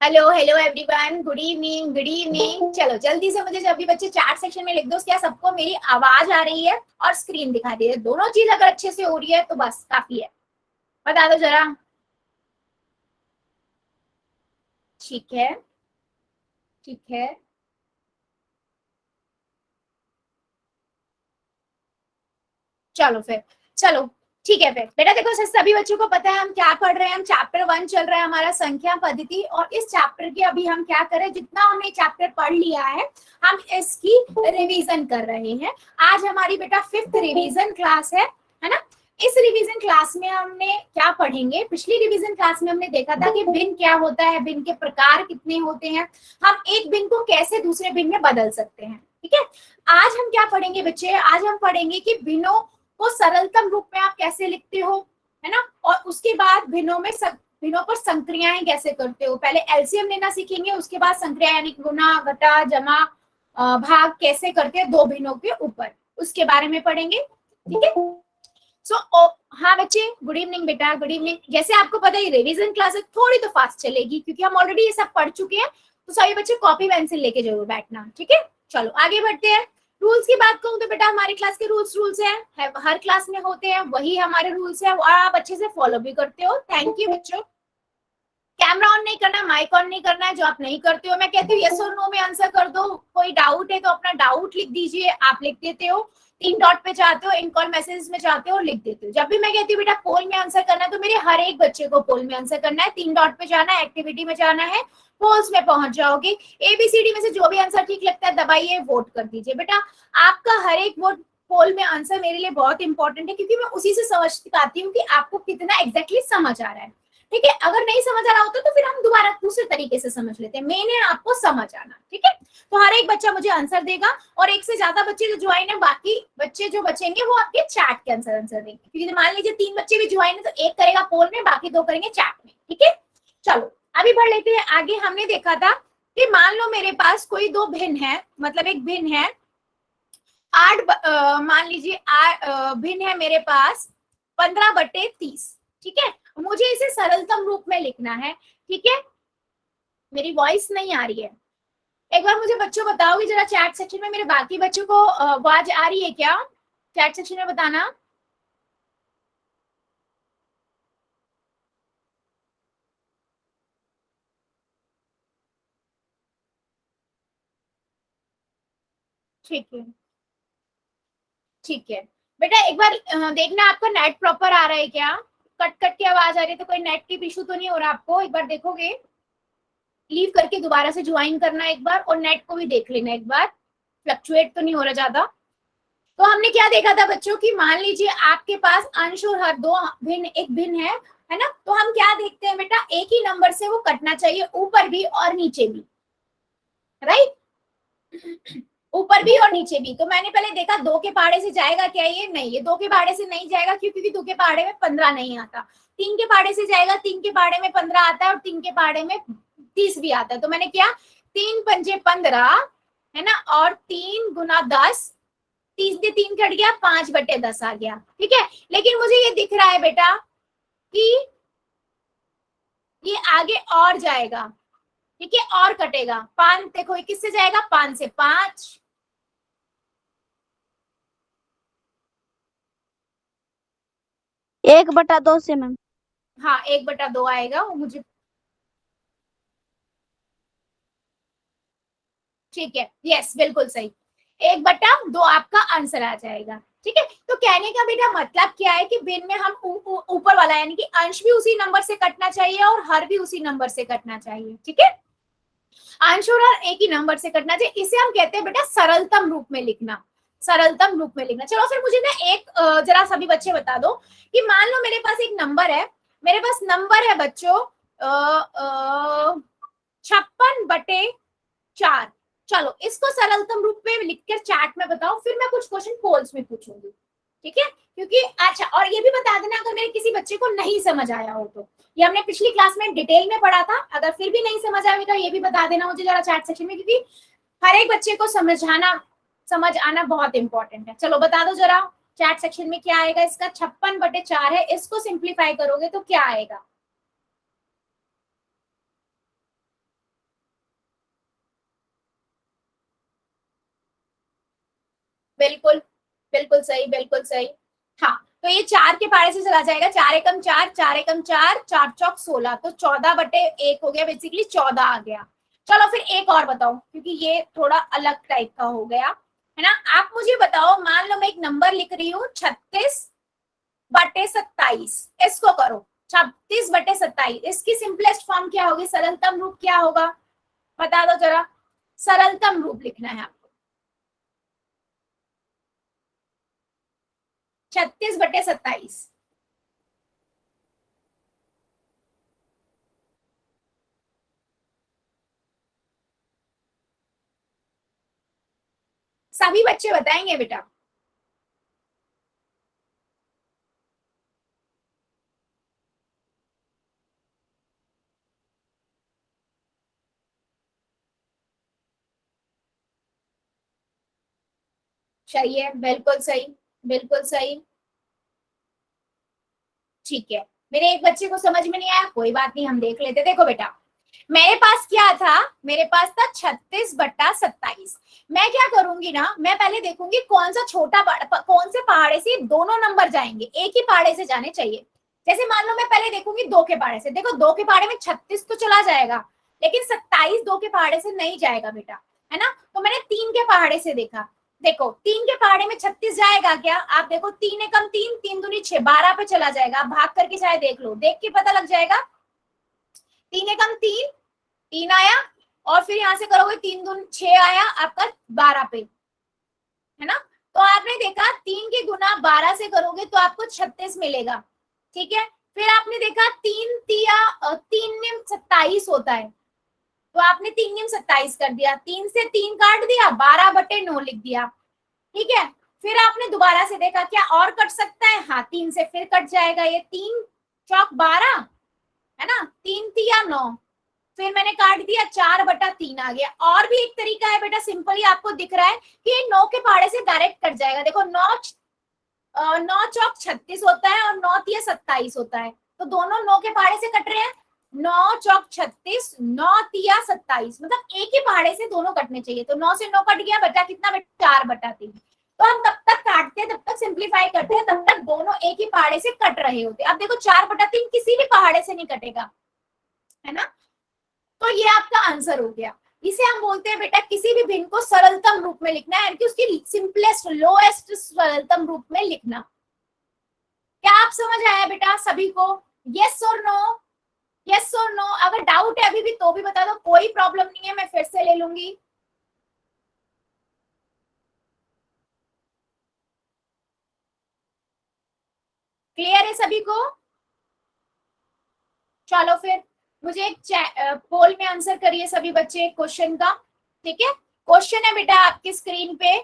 Hello hello everyone, good evening good evening. चलो जल्दी से मुझे, जब भी बच्चे चैट सेक्शन में लिख दो क्या सबको मेरी आवाज आ रही है और स्क्रीन दिखा दे रही है। दोनों चीज अगर अच्छे से हो रही है तो बस काफी है। बता दो जरा। ठीक है, ठीक है। चलो फिर, चलो ठीक है। फिर बेटा देखो, सभी बच्चों को पता है हम क्या पढ़ रहे हैं। हम चैप्टर 1 चल रहा है हमारा, संख्या पद्धति। और इस चैप्टर की अभी हम क्या करें, जितना हमने चैप्टर पढ़ लिया है हम इसकी रिवीजन कर रहे हैं। आज हमारी बेटा 5th रिवीजन क्लास है ना। इस रिवीजन क्लास में हमने क्या पढ़ेंगे, पिछली रिवीजन क्लास में हमने देखा था कि भिन्न क्या होता है, भिन्न के प्रकार कितने होते हैं, हम एक भिन्न को कैसे दूसरे भिन्न में बदल सकते हैं। ठीक है, आज हम क्या पढ़ेंगे बच्चे, आज हम पढ़ेंगे कि भिन्नों को सरलतम रूप में आप कैसे लिखते हो, है ना। और उसके बाद भिन्नों में भिन्नों पर संक्रियाएं कैसे करते हो। पहले एलसीएम लेना सीखेंगे, उसके बाद संक्रिया यानी गुना घटा जमा भाग कैसे करते हैं दो भिन्नों के ऊपर, उसके बारे में पढ़ेंगे। ठीक है। सो हाँ बच्चे, गुड इवनिंग बेटा, गुड इवनिंग। जैसे आपको पता है रिवीजन क्लासेस थोड़ी तो फास्ट चलेगी क्योंकि हम ऑलरेडी ये सब पढ़ चुके हैं। तो सभी बच्चे कॉपी पेंसिल लेके जरूर बैठना। ठीक है, चलो आगे बढ़ते हैं। रूल्स की बात कहूँ तो बेटा हमारी क्लास के रूल्स हैं, हर क्लास में होते हैं, वही हमारे रूल्स हैं और आप अच्छे से फॉलो भी करते हो। थैंक यू बच्चों। कैमरा ऑन नहीं करना, माइक ऑन नहीं करना है। जो आप नहीं करते हो, मैं कहती हूँ यस और नो में आंसर कर दो। कोई डाउट है तो अपना डाउट लिख दीजिए, आप लिख देते हो। 3 डॉट पे जाते हो, इन कॉल मैसेज में जाते हो, लिख देते हो। जब भी मैं कहती हूँ बेटा पोल में आंसर करना है तो मेरे हर एक बच्चे को पोल में आंसर करना है। 3 डॉट पे जाना है, एक्टिविटी में जाना है, पोल्स में पहुंच जाओगे। एबीसीडी में से जो भी आंसर ठीक लगता है दबाइए, वोट कर दीजिए। बेटा आपका हर एक वोट पोल में आंसर मेरे लिए बहुत इंपॉर्टेंट है क्योंकि मैं उसी से समझ पाती हूँ कि आपको कितना एग्जैक्टली समझ आ रहा है। ठीक है, अगर नहीं समझ आ रहा होता तो फिर हम दोबारा दूसरे तरीके से समझ लेते हैं। मेन है आपको समझ आना। ठीक है, तो हर एक बच्चा मुझे आंसर देगा और एक से ज्यादा बच्चे जो ज्वाइन है, बाकी बच्चे जो बचेंगे वो आपके चैट के आंसर देंगे। क्योंकि मान लीजिए 3 बच्चे भी ज्वाइन है तो एक करेगा पोल में, बाकी 2 करेंगे चैट में। ठीक है, चलो अभी बढ़ लेते हैं आगे। हमने देखा था कि मान लो मेरे पास कोई 2 भिन्न है, मतलब एक भिन्न है 8, मान लीजिए भिन्न है मेरे पास 15/30। ठीक है, मुझे इसे सरलतम रूप में लिखना है। ठीक है, मेरी वॉइस नहीं आ रही है। एक बार मुझे बच्चों बताओगे जरा चैट सेक्शन में, मेरे बाकी बच्चों को आवाज आ रही है क्या, चैट सेक्शन में बताना। ठीक है, ठीक है। बेटा एक बार देखना आपका नेट प्रॉपर आ रहा है क्या, कट कट की आवाज आ रही है तो कोई नेट की इशू तो नहीं हो रहा आपको। एक बार देखोगे, लीव करके दोबारा से ज्वाइन करना एक बार, और नेट को भी देख लेना एक बार, फ्लक्चुएट तो नहीं हो रहा ज्यादा। तो हमने क्या देखा था बच्चों की, मान लीजिए आपके पास अंश और हर दो भिन्न, एक भिन्न है ना। तो हम क्या देखते हैं बेटा, एक ही नंबर से वो कटना चाहिए, ऊपर भी और नीचे भी। राइट, ऊपर भी और नीचे भी। तो मैंने पहले देखा 2 के पहाड़े से जाएगा क्या, ये नहीं, ये 2 के पहाड़े से नहीं जाएगा क्योंकि 2 के पहाड़े में 15 नहीं आता। 3 के पहाड़े से जाएगा, 3 के पहाड़े में 15 आता है और 3 के पहाड़े में 30 भी आता है। तो मैंने क्या, 3 पंजे 15 है ना, और 3 गुना 10, 30 से 3 कट गया, 5/10 आ गया। ठीक है, लेकिन मुझे ये दिख रहा है बेटा कि ये आगे और जाएगा। ठीक है, और कटेगा। 5 देखो, ये किससे जाएगा, 5 से 5, 1/2 से मैम। हाँ 1/2 आएगा वो मुझे। ठीक है, यस बिल्कुल सही, 1/2 आपका आंसर आ जाएगा। ठीक है, तो कहने का बेटा मतलब क्या है कि भिन्न में हम ऊपर वाला यानी कि अंश भी उसी नंबर से कटना चाहिए और हर भी उसी नंबर से कटना चाहिए। ठीक है, अंश और हर एक ही नंबर से कटना चाहिए। इसे हम कहते हैं बेटा सरलतम रूप में लिखना, सरलतम रूप में लिखना। चलो फिर मुझे ना एक जरा सभी बच्चे बता दो कि मान लो मेरे पास एक नंबर है, मेरे पास नंबर है बच्चों 56/4। चलो इसको सरलतम रूप में लिखकर चैट में बताओ, फिर मैं कुछ क्वेश्चन पोल्स में पूछूंगी। ठीक है, क्योंकि अच्छा, और ये भी बता देना अगर मेरे किसी बच्चे को नहीं समझ आया हो तो, ये हमने पिछली क्लास में डिटेल में पढ़ा था। अगर फिर भी नहीं समझ आएगा तो ये भी बता देना मुझे जरा चैट सेक्शन में, क्योंकि हर एक बच्चे को समझ आना बहुत इंपॉर्टेंट है। चलो बता दो जरा चैट सेक्शन में क्या आएगा। इसका 56/4 है, इसको सिंप्लीफाई करोगे तो क्या आएगा। बिल्कुल, बिल्कुल सही, बिल्कुल सही। हाँ, तो ये 4 के पारे से चला जाएगा, 4 एकम 4, 4 एकम 4, 4 चौक 16, तो 14/1 हो गया, बेसिकली 14 आ गया। चलो फिर एक और बताओ, क्योंकि ये थोड़ा अलग टाइप का हो गया, है ना? आप मुझे बताओ, मान लो मैं एक नंबर लिख रही हूँ 36/27, इसको करो 36/27, इसकी सिंपलेस्ट फॉर्म क्या होगी, सरलतम रूप क्या होगा, बता दो जरा। सरलतम रूप लिखना है आपको, 36/27। सभी बच्चे बताएंगे बेटा। सही है, बिल्कुल सही, बिल्कुल सही। ठीक है, मेरे एक बच्चे को समझ में नहीं आया, कोई बात नहीं, हम देख लेते। देखो बेटा, मेरे पास क्या था, मेरे पास था 36/27। मैं क्या करूंगी ना, मैं पहले देखूंगी कौन सा छोटा कौन से पहाड़े से दोनों नंबर जाएंगे, एक ही पहाड़े से जाने चाहिए। जैसे मान लो मैं पहले देखूंगी 2 के पहाड़े से, देखो 2 के पहाड़े में 36 तो चला जाएगा, लेकिन 27 2 के पहाड़े से नहीं जाएगा बेटा, है ना? तो मैंने 3 के पहाड़े से देखा, देखो 3 के पहाड़े में 36 जाएगा क्या? आप देखो, 3 एकम 3, 3 दूनी 6, 12 पे चला जाएगा। आप भाग करके शायद देख लो, देख के पता लग जाएगा। 3 एकम 3, 3 आया, और फिर यहाँ से करोगे 3 दूनी 6 आया आपका 12 पे, है ना? तो आपने देखा 3 के गुना 12 से करोगे तो आपको 36 मिलेगा, ठीक है? फिर आपने देखा 3 तिया 3 निम 27 होता है, तो आपने 3 निम 27 कर दिया, 3 से 3 काट दिया, 12/9 लिख दिया, ठीक है? फिर आपने दोबारा से देखा क्या और कट सकता है, हाँ 3 से फिर कट जाएगा, ये 3 चौक 12, है ना? 3 तिया 9, फिर मैंने काट दिया, 4/3 आ गया। और भी एक तरीका है बेटा, सिंपली आपको दिख रहा है कि 9 के पहाड़े से डायरेक्ट कट जाएगा। देखो 9 चौक 36 होता है और 9 तिया 27 होता है, तो दोनों 9 के पहाड़े से कट रहे हैं। 9 चौक 36, 9 तिया 27, मतलब एक ही पहाड़े से दोनों कटने चाहिए, तो 9 से 9 कट गया, बचा कितना बेटा, 4/3। तो हम तब तक काटते हैं, तब तक सिंप्लीफाई करते हैं, तब तक दोनों एक ही पहाड़े से कट रहे होते हैं। अब देखो 4/3 किसी भी पहाड़े से नहीं कटेगा, है ना? तो ये आपका आंसर हो गया। इसे हम बोलते हैं बेटा, किसी भी भिन्न को सरलतम रूप में लिखना है, यानी कि उसकी सिंपलेस्ट लोएस्ट सरलतम रूप में लिखना। क्या आप समझ आया बेटा सभी को? यस और नो, यस और नो। अगर डाउट है अभी भी तो भी बता दो, कोई प्रॉब्लम नहीं है, मैं फिर से ले लूंगी। क्लियर है सभी को? चलो फिर मुझे एक पोल में आंसर करिए सभी बच्चे क्वेश्चन का, ठीक है? क्वेश्चन है बेटा आपकी स्क्रीन पे,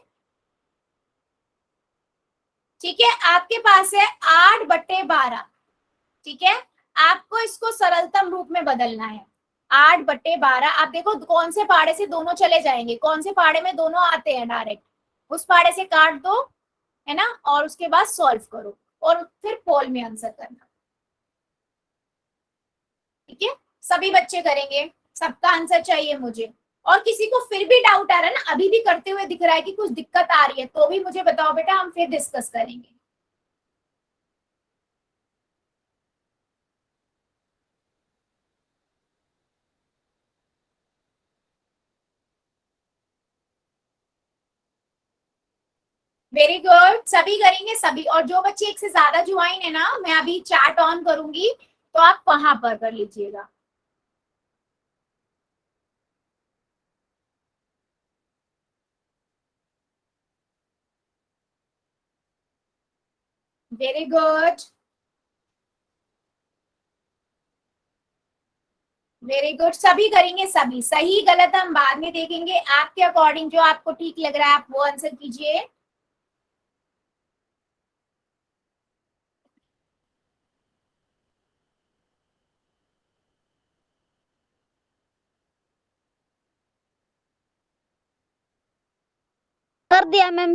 ठीक है? आपके पास है 8/12, ठीक है? आपको इसको सरलतम रूप में बदलना है। 8/12, आप देखो कौन से पहाड़े से दोनों चले जाएंगे, कौन से पहाड़े में दोनों आते हैं डायरेक्ट, उस पहाड़े से काट दो, है ना? और उसके बाद सॉल्व करो, और फिर पोल में आंसर करना, ठीक है? सभी बच्चे करेंगे, सबका आंसर चाहिए मुझे। और किसी को फिर भी डाउट आ रहा है ना, अभी भी करते हुए दिख रहा है कि कुछ दिक्कत आ रही है, तो भी मुझे बताओ बेटा, हम फिर डिस्कस करेंगे। वेरी गुड, सभी करेंगे सभी। और जो बच्चे एक से ज्यादा ज्वाइन है ना, मैं अभी चैट ऑन करूंगी, तो आप वहां पर कर लीजिएगा। वेरी गुड, वेरी गुड, सभी करेंगे सभी। सही गलत हम बाद में देखेंगे, आपके अकॉर्डिंग जो आपको ठीक लग रहा है आप वो आंसर कीजिए। कर दिया मैम।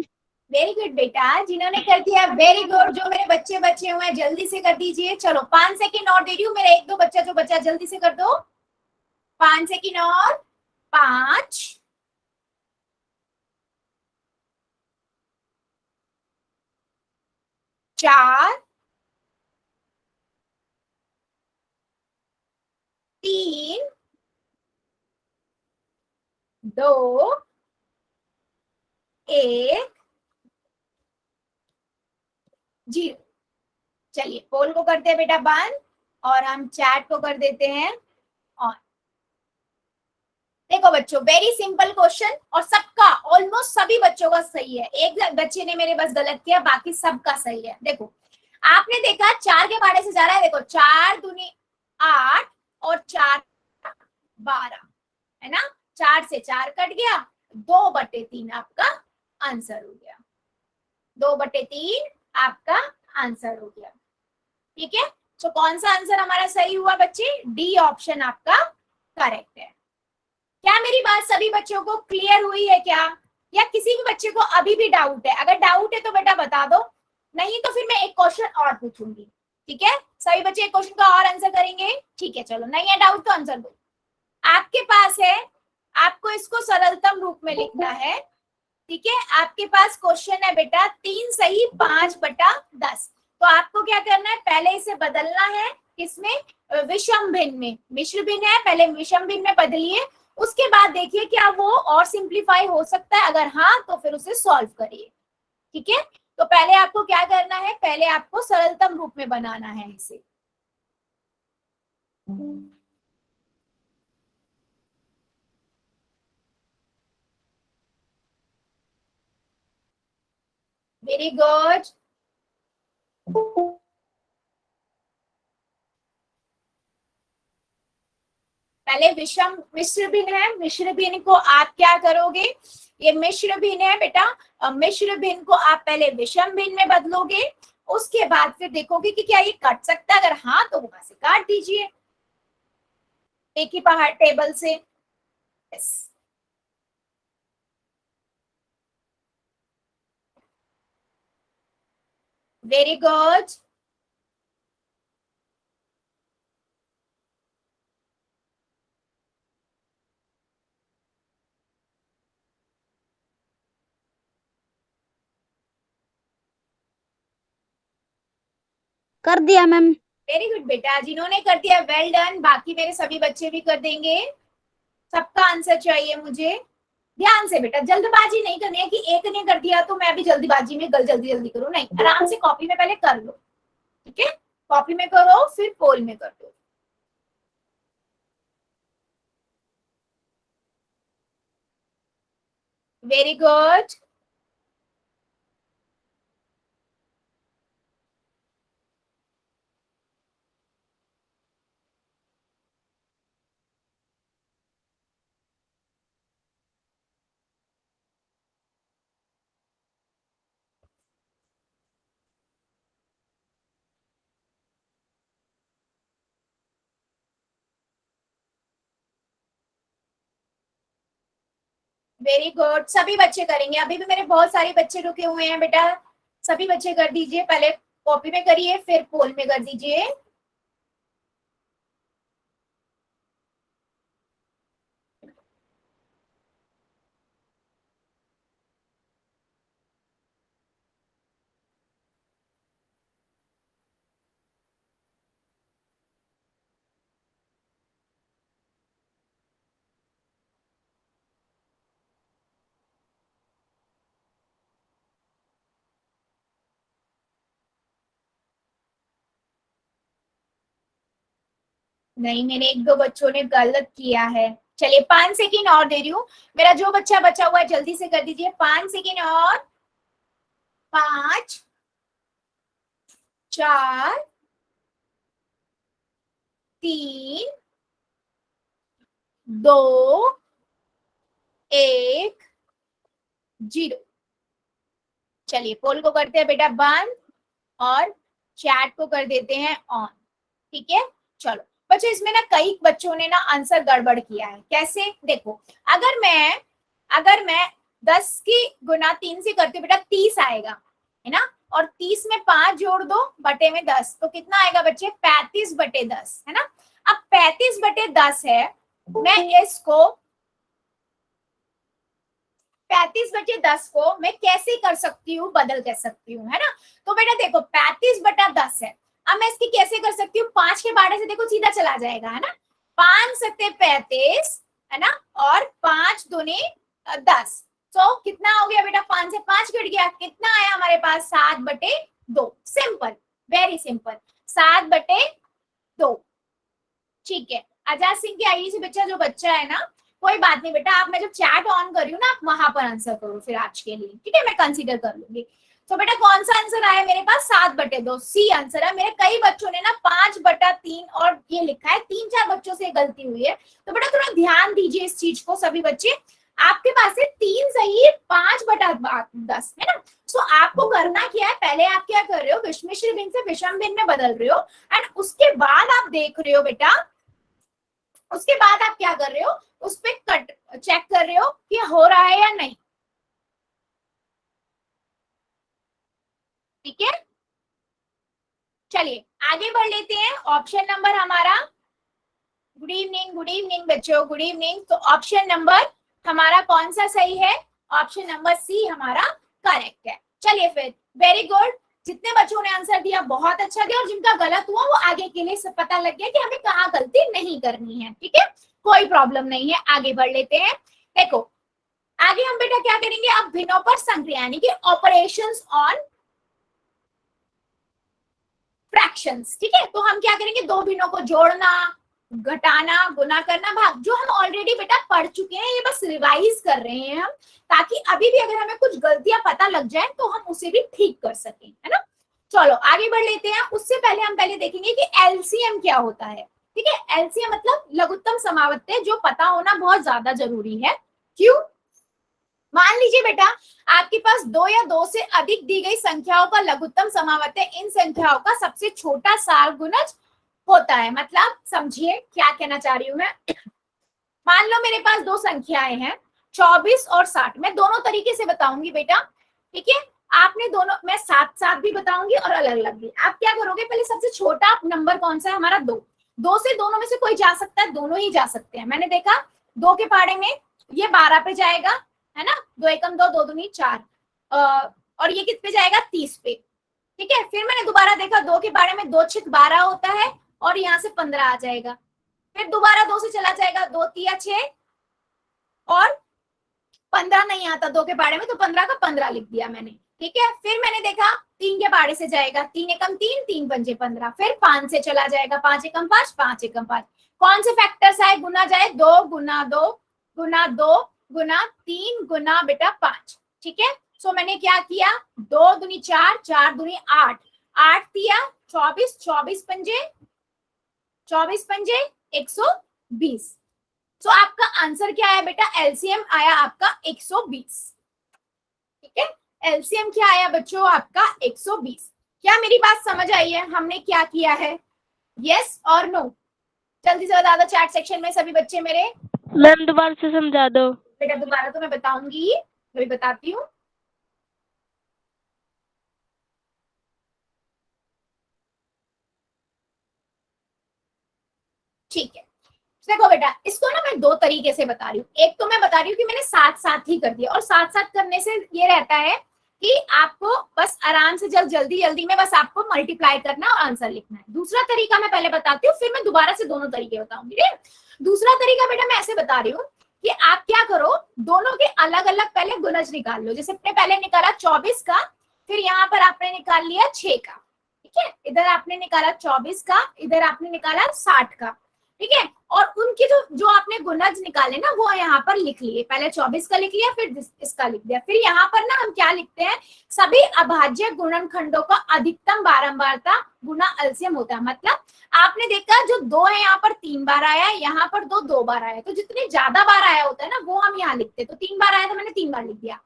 वेरी गुड बेटा, जिन्होंने कर दिया वेरी गुड। जो मेरे बच्चे बचे हुए हैं जल्दी से कर दीजिए। चलो 5 सेकेंड और दे रही हूँ, मेरा एक दो बच्चा जो बच्चा जल्दी से कर दो। 5 सेकेंड और, 5, 4 3 2 1 0। चलिए पोल को करते हैं बेटा बंद और हम चैट को कर देते हैं ऑन। देखो बच्चों, वेरी सिंपल क्वेश्चन और सबका ऑलमोस्ट सभी बच्चों का सही है। एक बच्चे ने मेरे बस गलत किया, बाकी सबका सही है। देखो आपने देखा 4 के पाड़े से जा रहा है। देखो 4 दूनी 8 और 4 12 है ना। 4 से 4 कट गया, 2/3 आपका आंसर हो गया। 2/3 आपका आंसर हो गया। ठीक है, तो कौन सा आंसर हमारा सही हुआ बच्चे? डी ऑप्शन आपका करेक्ट है। क्या मेरी बात सभी बच्चों को क्लियर हुई है क्या? या किसी भी बच्चे को अभी भी डाउट है? अगर डाउट है तो बेटा बता दो, नहीं तो फिर मैं एक क्वेश्चन और पूछूंगी। ठीक है, सभी बच्चे एक क्वेश्चन का और आंसर करेंगे। ठीक है, चलो नहीं है डाउट तो आंसर दो। आपके पास है, आपको इसको सरलतम रूप में लिखना है। ठीक है, आपके पास क्वेश्चन है बेटा 3 सही 5/10। तो आपको क्या करना है, पहले इसे बदलना है किसमें? विषम भिन्न में। मिश्र भिन्न है, पहले विषम भिन्न में बदलिए। उसके बाद देखिए क्या वो और सिंप्लीफाई हो सकता है, अगर हाँ तो फिर उसे सॉल्व करिए। ठीक है, तो पहले आपको क्या करना है, पहले आपको सरलतम रूप में बनाना है इसे। Very good. पहले विषम मिश्र भिन्न है, मिश्र भिन्न को आप क्या करोगे? ये मिश्र भिन्न है बेटा, मिश्र भिन्न को आप पहले विषम भिन्न में बदलोगे। उसके बाद फिर देखोगे कि क्या ये कट सकता है, अगर हाँ तो वहां से काट दीजिए एक ही पहाड़ टेबल से। Yes, very good. कर दिया मैम। वेरी गुड बेटा, जिन्होंने कर दिया वेल डन, बाकी मेरे सभी बच्चे भी कर देंगे। सबका आंसर चाहिए मुझे। ध्यान से बेटा, जल्दबाजी नहीं करनी है कि एक ने कर दिया तो मैं भी जल्दीबाजी में जल्दी जल्दी करूँ, नहीं, आराम से कॉपी में पहले कर लो। ठीक है, कॉपी में करो फिर पोल में कर दो। Very good. वेरी गुड, सभी बच्चे करेंगे। अभी भी मेरे बहुत सारे बच्चे रुके हुए हैं बेटा, सभी बच्चे कर दीजिए। पहले कॉपी में करिए फिर पोल में कर दीजिए। नहीं, मेरे एक दो बच्चों ने गलत किया है। चलिए 5 सेकेंड और दे रही हूँ। मेरा जो बच्चा बचा हुआ है जल्दी से कर दीजिए। 5 सेकेंड और। 5 4 3 2 1 0। चलिए पोल को करते हैं बेटा बंद और चैट को कर देते हैं ऑन। ठीक है, चलो बच्चों, इसमें ना कई बच्चों ने ना आंसर गड़बड़ किया है। कैसे? देखो, अगर मैं 10 की गुना 3 से करती हूँ बेटा 30 आएगा, है ना। और 30 में 5 जोड़ दो बटे में 10, तो कितना आएगा बच्चे? 35/10, है ना। अब 35/10 है, मैं इसको 35/10 को मैं कैसे कर सकती हूँ, बदल कर सकती हूँ, है ना। तो बेटा देखो 35/10 है, अब मैं इसकी कैसे कर सकती हूँ, 5 के बारे से देखो सीधा चला जाएगा, है ना। 5 सत्ते 35, है ना, और 5 दूनी 10। तो कितना हो गया बेटा, 5 से 5 कट गया, कितना आया हमारे पास, 7/2। Simple, very simple, 7/2। ठीक है, आजाद सिंह की आईडी से बच्चा जो बच्चा है ना, कोई बात नहीं बेटा, आप मैं जब चैट ऑन कर रही हूँ ना, आप वहां पर आंसर करो फिर आज के लिए, ठीक है, मैं कंसीडर कर लूंगी। तो बेटा कौन सा आंसर आया मेरे पास, 7/2 सी आंसर है। मेरे कई बच्चों ने ना 5/3 और ये लिखा है, 3-4 बच्चों से गलती हुई है, तो बेटा थोड़ा ध्यान दीजिए इस चीज को सभी बच्चे। आपके पास है 3 सही, 5/10 है ना। सो आपको करना क्या है, पहले आप क्या कर रहे हो, विषमिश्र भिन्न से विषम भिन्न में बदल रहे हो, एंड उसके बाद आप देख रहे हो बेटा, उसके बाद आप क्या कर रहे हो, उस पे कट चेक कर रहे हो कि हो रहा है या नहीं, ठीक है। चलिए आगे बढ़ लेते हैं, ऑप्शन नंबर हमारा, गुड इवनिंग बच्चों, गुड इवनिंग। तो ऑप्शन नंबर हमारा कौन सा सही है, ऑप्शन नंबर सी हमारा करेक्ट है। चलिए फिर, वेरी गुड, जितने बच्चों ने आंसर दिया बहुत अच्छा दिया, और जिनका गलत हुआ वो आगे के लिए सब पता लग गया कि हमें कहाँ गलती नहीं करनी है, ठीक है, कोई प्रॉब्लम नहीं है। आगे बढ़ लेते हैं, देखो आगे हम बेटा क्या करेंगे, अब भिन्नों पर संक्रिया यानी कि ऑपरेशंस ऑन फ्रैक्शंस, ठीक है। तो हम क्या करेंगे, दो भिन्नों को जोड़ना, घटाना, गुना करना, भाग, जो हम ऑलरेडी बेटा पढ़ चुके हैं, ये बस रिवाइज कर रहे हैं हम, ताकि अभी भी अगर हमें कुछ गलतियां पता लग जाए तो हम उसे भी ठीक कर सकें, है ना। चलो आगे बढ़ लेते हैं, उससे पहले हम पहले देखेंगे कि एलसीएम क्या होता है, ठीक है। एलसीएम मतलब लघुत्तम समावर्त्य, जो पता होना बहुत ज्यादा जरूरी है। क्यों, मान लीजिए बेटा आपके पास दो या दो से अधिक दी गई संख्याओं का लघुत्तम समावर्त्य इन संख्याओं का सबसे छोटा सार गुणज होता है। मतलब समझिए क्या कहना चाह रही हूं मैं, मान लो मेरे पास दो संख्याएं हैं 24 और 60, मैं दोनों तरीके से बताऊंगी बेटा, ठीक है। आपने दोनों, मैं साथ साथ भी बताऊंगी और अलग अलग भी। आप क्या करोगे, पहले सबसे छोटा नंबर कौन सा है हमारा, दो, दो से दोनों में से कोई जा सकता है, दोनों ही जा सकते हैं। मैंने देखा दो के पाड़े में ये 12 पे जाएगा, है ना, दो एकम दो, दो दूनी चार, और ये किस पे जाएगा, 30 पे, ठीक है। फिर मैंने दोबारा देखा दो के बारे में, दो छिक 12 होता है और यहाँ से 15 आ जाएगा, फिर दोबारा दो से चला जाएगा, दो तिया 6 और 15 नहीं आता दो के बारे में, तो 15 का 15 लिख दिया मैंने, ठीक है। फिर मैंने देखा तीन के बारे से जाएगा, तीन एकम तीन, तीन पंजे 15, फिर 5 से चला जाएगा, 5 एकम 5, 5 एकम 5, कौन से फैक्टर्स आए, गुना जाए, दो गुना दो गुना दो गुना तीन गुना बेटा 5, ठीक है। सो मैंने क्या किया, दो दूनी चार, चार दूनी आठ, आठ दिया 24, 24 पंजे 120। तो आपका आंसर क्या आया बेटा, एलसीएम आया आपका 120, ठीक है। एलसीएम क्या आया बच्चों आपका 120। क्या मेरी बात समझ आई है, हमने क्या किया है, यस और नो, जल्दी से बता दो चैट सेक्शन में सभी बच्चे मेरे। मैम दोबारा से समझा दो। बेटा दोबारा तो मैं बताऊंगी, अभी बताती हूँ, ठीक है। देखो बेटा इसको ना मैं दो तरीके से बता रही हूँ, एक तो मैं बता रही हूँ कि मैंने साथ साथ ही कर दिया, और साथ साथ करने से ये रहता है कि आपको बस आराम से जल्दी जल्दी में बस आपको मल्टीप्लाई करना और आंसर लिखना है। दूसरा तरीका मैं पहले बताती हूँ, फिर मैं दोबारा से दोनों तरीके बताऊंगी, ठीक है। दूसरा तरीका बेटा मैं ऐसे बता रही हूँ कि आप क्या करो, दोनों के अलग अलग पहले गुणज निकाल लो। जैसे आपने पहले निकाला 24 का, फिर यहाँ पर आपने निकाल लिया 6 का, ठीक है, इधर आपने निकाला 24 का, इधर आपने निकाला 60 का, ठीक है। और उनके जो जो आपने गुणज निकाले ना वो यहाँ पर लिख लिए, पहले 24 का लिख लिया, फिर इसका लिख दिया। फिर यहाँ पर ना हम क्या लिखते हैं, सभी अभाज्य गुणनखंडों का अधिकतम बारंबारता गुना एलसीएम होता है। मतलब आपने देखा जो दो है यहाँ पर 3 बार आया है, यहाँ पर दो 2 बार आया है, तो जितने ज्यादा बार आया होता है ना वो हम यहाँ लिखते हैं। तो 3 बार आया तो मैंने 3 बार लिख दिया,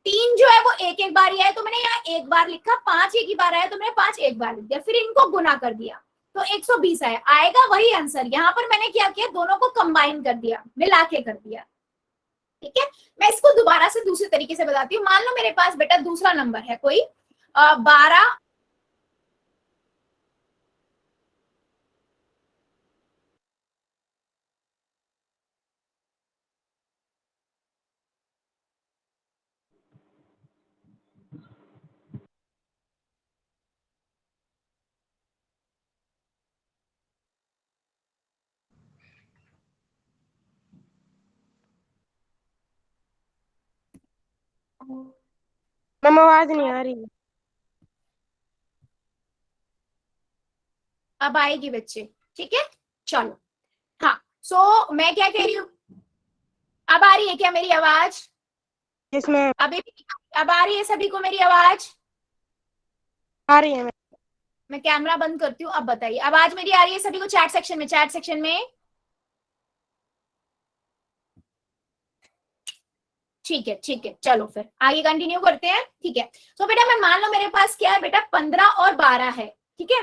तीन जो है वो एक एक बार ही आया तो मैंने यहाँ एक बार लिखा, 5 एक ही बार आया तो मैंने 5 एक बार लिख दिया, फिर इनको गुना कर दिया तो 120 आया, आएगा वही आंसर। यहाँ पर मैंने क्या किया, दोनों को कंबाइन कर दिया, मिला के कर दिया, ठीक है। मैं इसको दोबारा से दूसरे तरीके से बताती हूँ। मान लो मेरे पास बेटा दूसरा नंबर है कोई 12 मैम आवाज नहीं आ रही। अब आएगी बच्चे, ठीक है, चलो। हाँ, सो मैं क्या कह रही हूँ, अब आ रही है क्या मेरी आवाज? इसमें अभी अब आ रही है सभी को मेरी आवाज? आ रही है। मैं कैमरा बंद करती हूँ, अब बताइए आवाज मेरी आ रही है सभी को? चैट सेक्शन में, चैट सेक्शन में। ठीक है, ठीक है, चलो फिर आगे कंटिन्यू करते हैं, ठीक है। तो बेटा मैं मान लो मेरे पास क्या है बेटा, 15 और 12 है, ठीक है।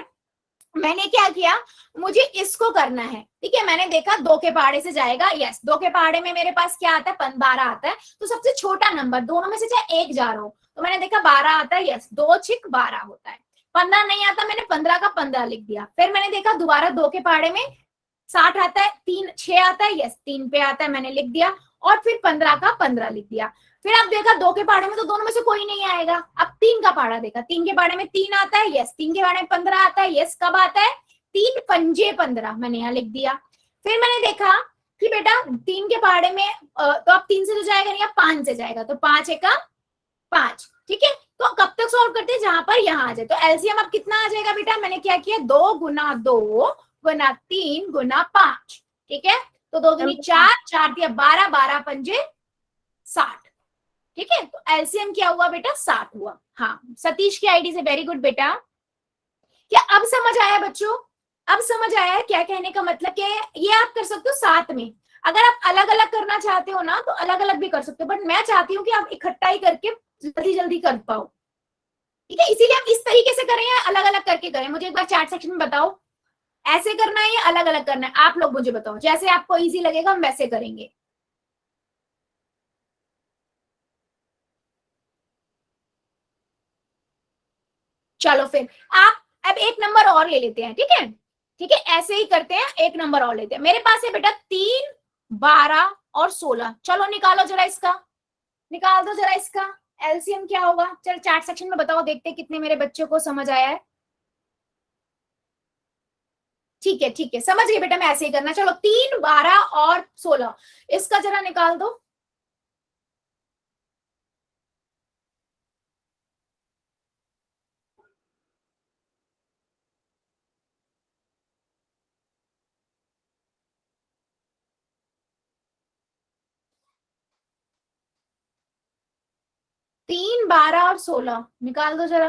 मैंने क्या किया, मुझे इसको करना है, ठीक है। मैंने देखा दो के पहाड़े से जाएगा, यस, दो के पहाड़े में मेरे पास क्या आता है, 12 आता है। तो सबसे छोटा नंबर दोनों में से चाहे एक जा रहा हो, तो मैंने देखा 12 आता है, यस, 2 छिक 12 होता है। 15 नहीं आता, मैंने 15 का 15 लिख दिया। फिर मैंने देखा दोबारा दो के पहाड़े में 60 आता है, 3 6 आता है, यस, 3 पे आता है, मैंने लिख दिया। और फिर 15 का 15 लिख दिया। फिर अब देखा दो के पहाड़े में तो दोनों में से कोई नहीं आएगा। अब 3 का पहाड़ा देखा, 3 के पहाड़े में 3 आता है, यस, 3 के पहाड़े में 15 आता है, यस, कब आता है, 3 पंजे 15, मैंने यहाँ लिख दिया। फिर मैंने देखा कि बेटा 3 के पहाड़े में तो अब 3 से तो जाएगा नहीं, अब 5 से जाएगा, तो 5 एक 5, ठीक है। तो कब तक सॉल्व करते हैं, जहां पर यहाँ आ जाए। तो एलसीएम अब कितना आ जाएगा बेटा, मैंने क्या किया, 2 गुना 2 गुना 3 गुना 5, ठीक है। तो 2 दूनी 4, 4 दिया 12, 12 पंजे 60, ठीक है। तो एलसीएम क्या हुआ बेटा, 60 हुआ। हाँ, सतीश की आईडी से, वेरी गुड बेटा। क्या अब समझ आया बच्चों? अब समझ आया है क्या कहने का मतलब क्या है? ये आप कर सकते हो साथ में। अगर आप अलग अलग करना चाहते हो ना, तो अलग अलग भी कर सकते हो, बट मैं चाहती हूँ कि आप इकट्ठा ही करके जल्दी जल्दी कर पाओ, ठीक है। इसीलिए हम इस तरीके से करें या अलग अलग करके करें, मुझे एक बार चैट सेक्शन में बताओ, ऐसे करना है या अलग अलग करना है? आप लोग मुझे बताओ, जैसे आपको इजी लगेगा हम वैसे करेंगे। चलो फिर आप अब एक नंबर और ले लेते हैं, ठीक है, ठीक है, ऐसे ही करते हैं, एक नंबर और लेते हैं। मेरे पास है बेटा 3 12 और 16। चलो निकालो जरा इसका, निकाल दो जरा इसका एलसीएम क्या होगा। चलो चैट सेक्शन में बताओ, देखते हैं कितने मेरे बच्चों को समझ आया है। ठीक है, ठीक है, समझ गए बेटा, मैं ऐसे ही करना। चलो 3 12 और 16, इसका जरा निकाल दो। तीन 12 और 16 निकाल दो जरा।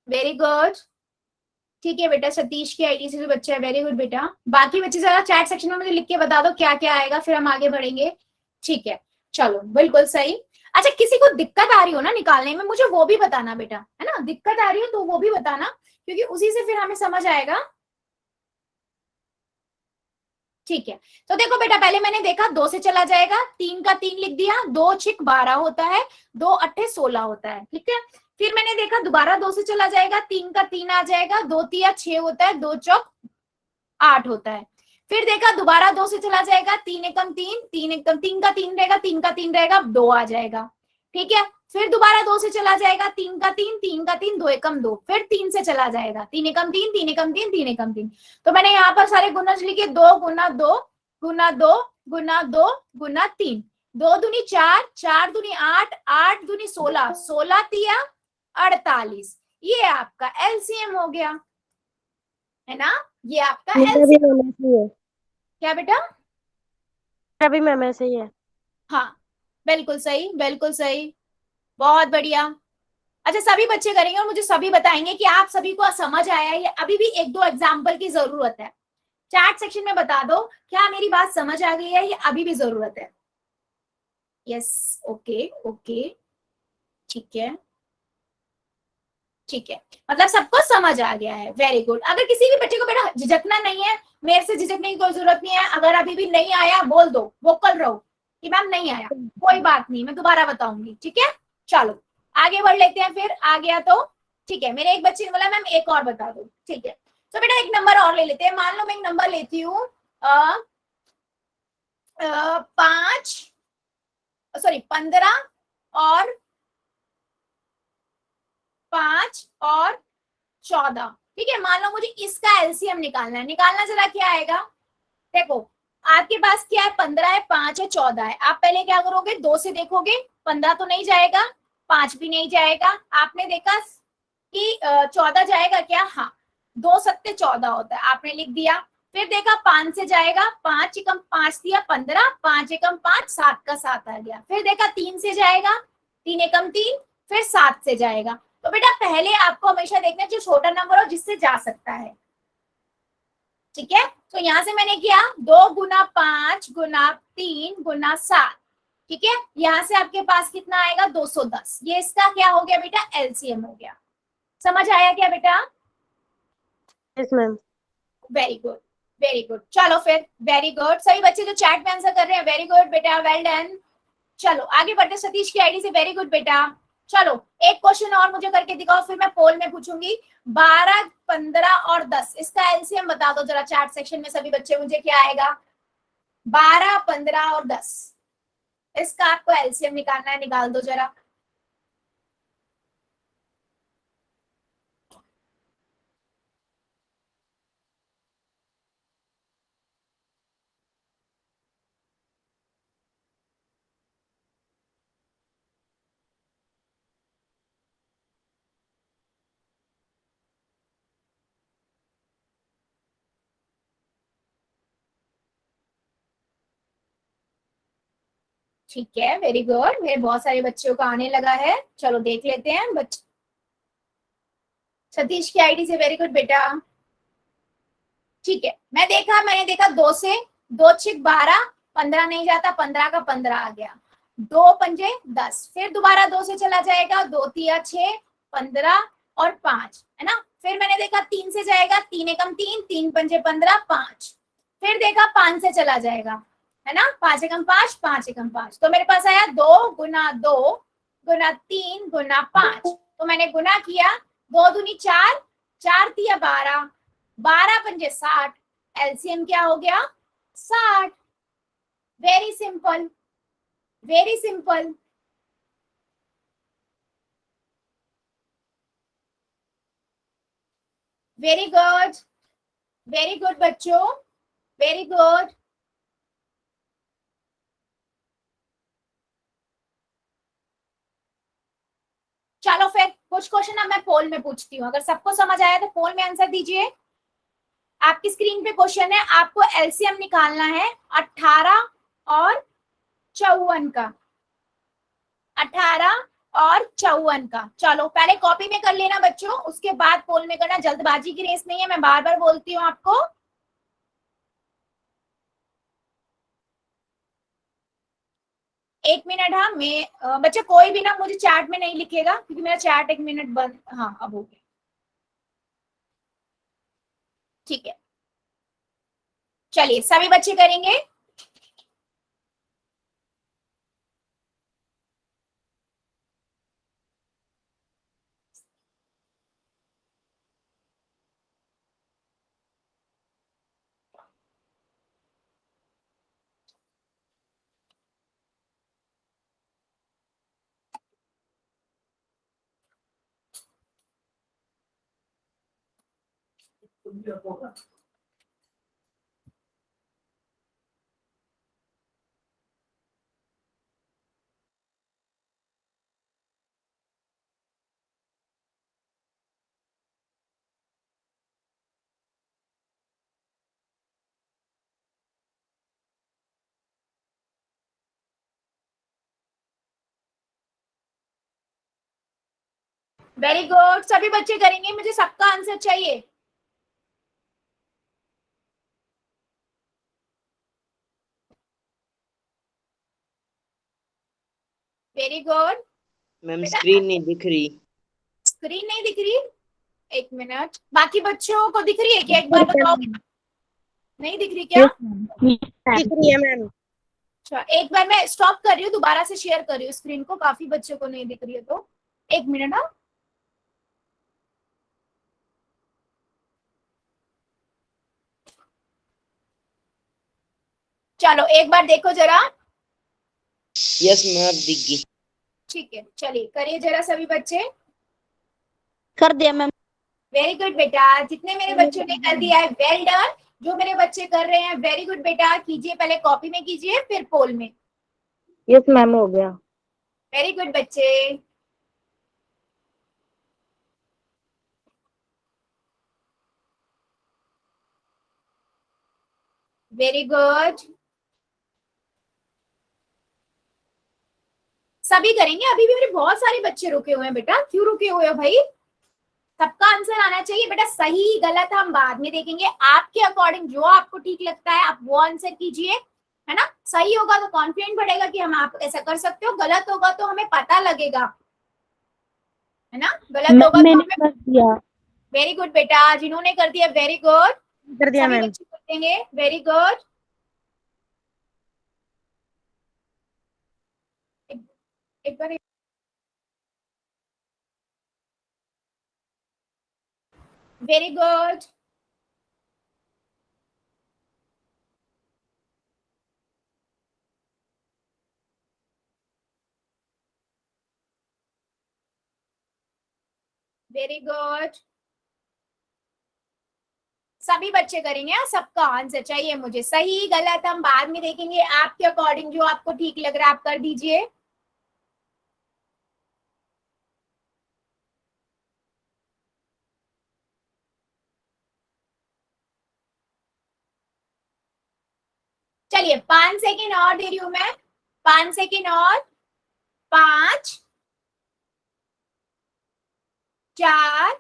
वेरी गुड, ठीक है बेटा, सतीश की आईडी से जो बच्चा है, वेरी गुड बेटा। बाकी बच्चे जरा चैट सेक्शन में मुझे लिख के बता दो क्या क्या आएगा, फिर हम आगे बढ़ेंगे, ठीक है। चलो बिल्कुल सही। अच्छा, किसी को दिक्कत आ रही हो ना निकालने में, मुझे वो भी बताना बेटा, है ना, दिक्कत आ रही हो तो वो भी बताना, क्योंकि उसी से फिर हमें समझ आएगा, ठीक है। तो देखो बेटा, पहले मैंने देखा 2 से चला जाएगा, 3 का 3 लिख दिया, 2 छिक 12 होता है, 2 अट्ठे 16 होता है, ठीक है। फिर मैंने देखा दोबारा 2 से चला जाएगा, 3 का 3 आ जाएगा, 2 तिया 6 होता है, 2 चौक 8 होता है। फिर देखा दोबारा 2 से चला जाएगा, 3 एकम 3, 3 एकम 3 का 3 रहेगा, 3 का 3 रहेगा, 2 आ जाएगा, ठीक है। फिर दोबारा 2 से चला जाएगा, 3 का 3, 3 का 3, 2 एकम 2, फिर 3 से चला जाएगा, 3 एकम 3, 3 एकम 3, 3 एकम 3। तो मैंने यहाँ पर सारे गुणज लिखे, 2 गुना 2 गुना 2 गुना 2 गुना 3, 2 दूनी 4, 4 दूनी 8, 8 दूनी 16, 16 तिया 48। ये आपका एलसीएम हो गया, है ना, ये आपका एलसीएम। क्या बेटा? अभी मैम ऐसे ही है। हाँ, बिल्कुल सही, बिल्कुल सही, बहुत बढ़िया। अच्छा, सभी बच्चे करेंगे और मुझे सभी बताएंगे कि आप सभी को समझ आया है, या अभी भी एक दो एग्जाम्पल की जरूरत है। चैट सेक्शन में बता दो क्या मेरी बात समझ आ गई है या अभी भी जरूरत है। यस, ओके ओके, ठीक है, ठीक है, मतलब सबको समझ आ गया है, वेरी गुड। अगर किसी भी बच्चे को बेटा झिझकना नहीं है, मेरे से झिझकने की कोई जरूरत नहीं है। अगर अभी भी नहीं आया बोल दो, वोकल रहो कि मैम नहीं आया, कोई बात नहीं, मैं दोबारा बताऊंगी, ठीक है। चलो आगे बढ़ लेते हैं, फिर आ गया तो ठीक है। मेरे एक बच्चे ने बोला मैम एक और बता दो, ठीक है। तो बेटा एक नंबर और ले लेते हैं, मान लो मैं एक नंबर लेती हूँ 5 सॉरी 15 और 5 और 14। ठीक है, मान लो मुझे इसका एलसीएम निकालना है। निकालना जरा क्या आएगा, देखो आपके पास क्या है, 15 है, 5 है, 14 है। आप पहले क्या करोगे, 2 से देखोगे, 15 तो नहीं जाएगा, 5 भी नहीं जाएगा। आपने देखा कि 14 जाएगा क्या, हाँ, 2 सत्ते 14 होता है, आपने लिख दिया। फिर देखा 5 से जाएगा, 5 एकम 5 दिया 15, 5 एकम 5, 7 का 7 आ गया। फिर देखा 3 से जाएगा, 3 एकम 3, फिर 7 से जाएगा। तो बेटा पहले आपको हमेशा देखना जो छोटा नंबर हो जिससे जा सकता है। ठीक है, तो यहां से मैंने किया 2 गुना 5 गुना 3 गुना 7। ठीक है, यहां से आपके पास कितना आएगा, 210। ये इसका क्या हो गया बेटा, एलसीएम हो गया। समझ आया क्या बेटा? Yes ma'am. Very good, very good. चलो फिर, वेरी गुड। सभी बच्चे जो चैट में आंसर कर रहे हैं, वेरी गुड बेटा, वेल डन। चलो आगे बढ़ते, सतीश की आईडी से, वेरी गुड बेटा। चलो एक क्वेश्चन और मुझे करके दिखाओ, फिर मैं पोल में पूछूंगी। 12, 15 और 10, इसका एलसीएम बता दो जरा चैट सेक्शन में सभी बच्चे, मुझे क्या आएगा। 12, 15 और 10, इसका आपको एलसीएम निकालना है, निकाल दो जरा। ठीक है, वेरी गुड। मेरे बहुत सारे बच्चों का आने लगा है, चलो देख लेते हैं बच्चे। सतीश की आईडी से, वेरी गुड बेटा। ठीक है, मैंने देखा 2 से, 2 छिक 12, 15 नहीं जाता, 15 का 15 आ गया, 2 पंजे 10। फिर दोबारा 2 से चला जाएगा, 2 तिया 6, 15 और 5 है ना। फिर मैंने देखा 3 से जाएगा, 3 एकम 3, 3 पंजे 15, 5। फिर देखा 5 से चला जाएगा, है ना, 5 एकम 5, 5 एकम 5। तो मेरे पास आया 2 गुना 2 गुना 3 गुना 5। तो मैंने गुना किया, 2 दूनी 4, 4 तिया 12, 12 पंजे 60, एलसीएम क्या हो गया, 60। Very simple, very simple. Very good, very good बच्चों, वेरी गुड। चलो फिर कुछ क्वेश्चन अब मैं पोल में पूछती हूँ, अगर सबको समझ आया तो पोल में आंसर दीजिए। आपकी स्क्रीन पे क्वेश्चन है, आपको एलसीएम निकालना है 18 और 54 का, 18 और 54 का। चलो पहले कॉपी में कर लेना बच्चों, उसके बाद पोल में करना, जल्दबाजी की रेस नहीं है, मैं बार बार बोलती हूँ आपको। एक मिनट, हाँ मैं बच्चे कोई भी ना मुझे चैट में नहीं लिखेगा, क्योंकि मेरा चैट एक मिनट बंद, हाँ अब हो गया। ठीक है, चलिए सभी बच्चे करेंगे। वेरी गुड, सभी बच्चे करेंगे, मुझे सबका आंसर चाहिए। वेरी गुड मैम बेटा। स्क्रीन नहीं दिख रही। स्क्रीन नहीं दिख रही, एक मिनट, बाकी बच्चों को दिख रही है क्या, एक बार बताओ। नहीं दिख रही क्या? दिख रही है मैम। अच्छा, एक बार मैं स्टॉप कर रही हूँ, दोबारा से शेयर कर रही हूँ स्क्रीन को, काफी बच्चों को नहीं दिख रही है, तो एक मिनट। हाँ चलो एक बार देखो जरा। यस मैम अब दिख गई। ठीक है, चलिए करिए जरा सभी बच्चे। कर दिया मैम। वेरी गुड बेटा, जितने मेरे बच्चों ने कर दिया है वेल डन। जो मेरे बच्चे कर रहे हैं वेरी गुड बेटा, कीजिए, पहले कॉपी में कीजिए फिर पोल में। यस मैम हो गया। वेरी गुड बच्चे। वेरी गुड, सभी करेंगे। अभी भी मेरे बहुत सारे बच्चे रुके हुए हैं बेटा, क्यों रुके हुए हो भाई? सबका आंसर आना चाहिए बेटा। सही गलत हम बाद में देखेंगे, आपके अकॉर्डिंग जो आपको ठीक लगता है आप वो आंसर कीजिए, है ना। सही होगा तो कॉन्फिडेंट बढ़ेगा कि हम आप ऐसा कर सकते हो, गलत होगा तो हमें पता लगेगा, है ना। गलत होगा मैम तो मैंने हमें। कर दिया। वेरी गुड बेटा, जिन्होंने कर दिया वेरी गुड। कर दिया सभी मैम। बच्चे कर देंगे, वेरी गुड। एक बार वेरी गुड। वेरी गुड, सभी बच्चे करेंगे। हाँ, सबका आंसर चाहिए मुझे। सही गलत हम बाद में देखेंगे, आपके अकॉर्डिंग जो आपको ठीक लग रहा है आप कर दीजिए। चलिए 5 सेकेंड और दे रही हूं मैं, 5 सेकेंड और। 5, 4,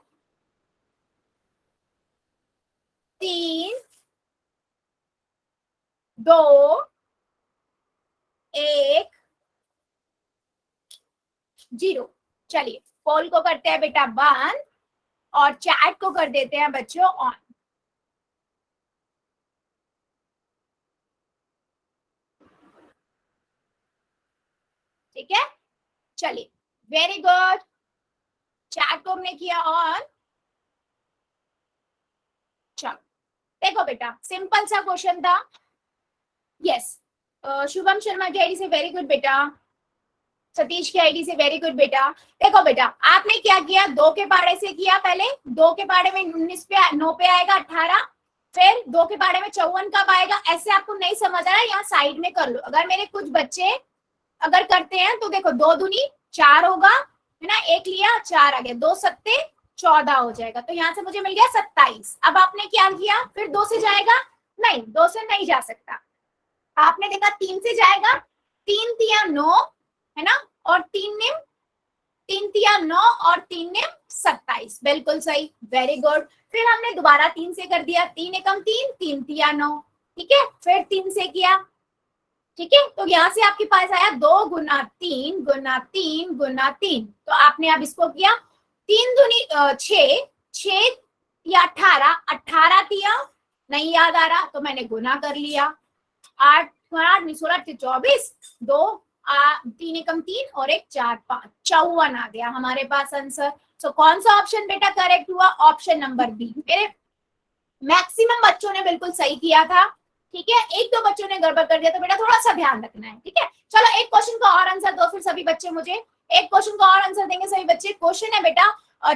3, 2, 1, 0। चलिए पोल को करते हैं बेटा बंद, और चैट को कर देते हैं बच्चों ऑन। ठीक है, चलिए वेरी गुड। चैट को हमने किया ऑन। चलो देखो बेटा, सिंपल सा क्वेश्चन था। यस, शुभम शर्मा की आईडी से वेरी गुड बेटा, सतीश की आईडी से वेरी गुड बेटा। देखो बेटा, आपने क्या किया, 2 के पाड़े से किया। पहले 2 के पाड़े में 19 पे 9 पे आएगा 18, फिर 2 के पाड़े में 54 कब आएगा। ऐसे आपको नहीं समझ आ रहा है, यहाँ साइड में कर लो। अगर मेरे कुछ बच्चे अगर करते हैं तो देखो, 2 दूनी 4 होगा, है ना। 1 लिया 4 आ गया, 2 सत्ते 14 हो जाएगा। तो यहाँ से मुझे मिल गया 27। अब आपने क्या किया, फिर 2 से जाएगा, नहीं 2 से नहीं जा सकता। आपने देखा 3 से जाएगा, 3 तिया 9, है ना, और 3 निम, 3 तिया 9 और 3 निम 27। बिल्कुल सही, वेरी गुड। फिर हमने दोबारा 3 से कर दिया, 3 एकम 3, 3 तिया 9। ठीक है, फिर 3 से किया। ठीक है, तो यहाँ से आपके पास आया 2 गुना 3 गुना 3 गुना 3। तो आपने अब इसको किया, 3 दूनी 6, 6 या 18, 18 तिया नहीं याद आ रहा तो मैंने गुना कर लिया। 8 8 16 24, 2 3 एकम 3 और 1 4 5, 54 आ गया हमारे पास आंसर। सो कौन सा ऑप्शन बेटा करेक्ट हुआ, ऑप्शन नंबर बी। मेरे मैक्सिमम बच्चों ने बिल्कुल सही किया था। ठीक है, 1-2 बच्चों ने गड़बड़ कर दिया, तो बेटा थोड़ा सा ध्यान रखना है। ठीक है, चलो एक क्वेश्चन का और आंसर दो फिर सभी बच्चे मुझे। एक क्वेश्चन का और आंसर देंगे सभी बच्चे। क्वेश्चन है बेटा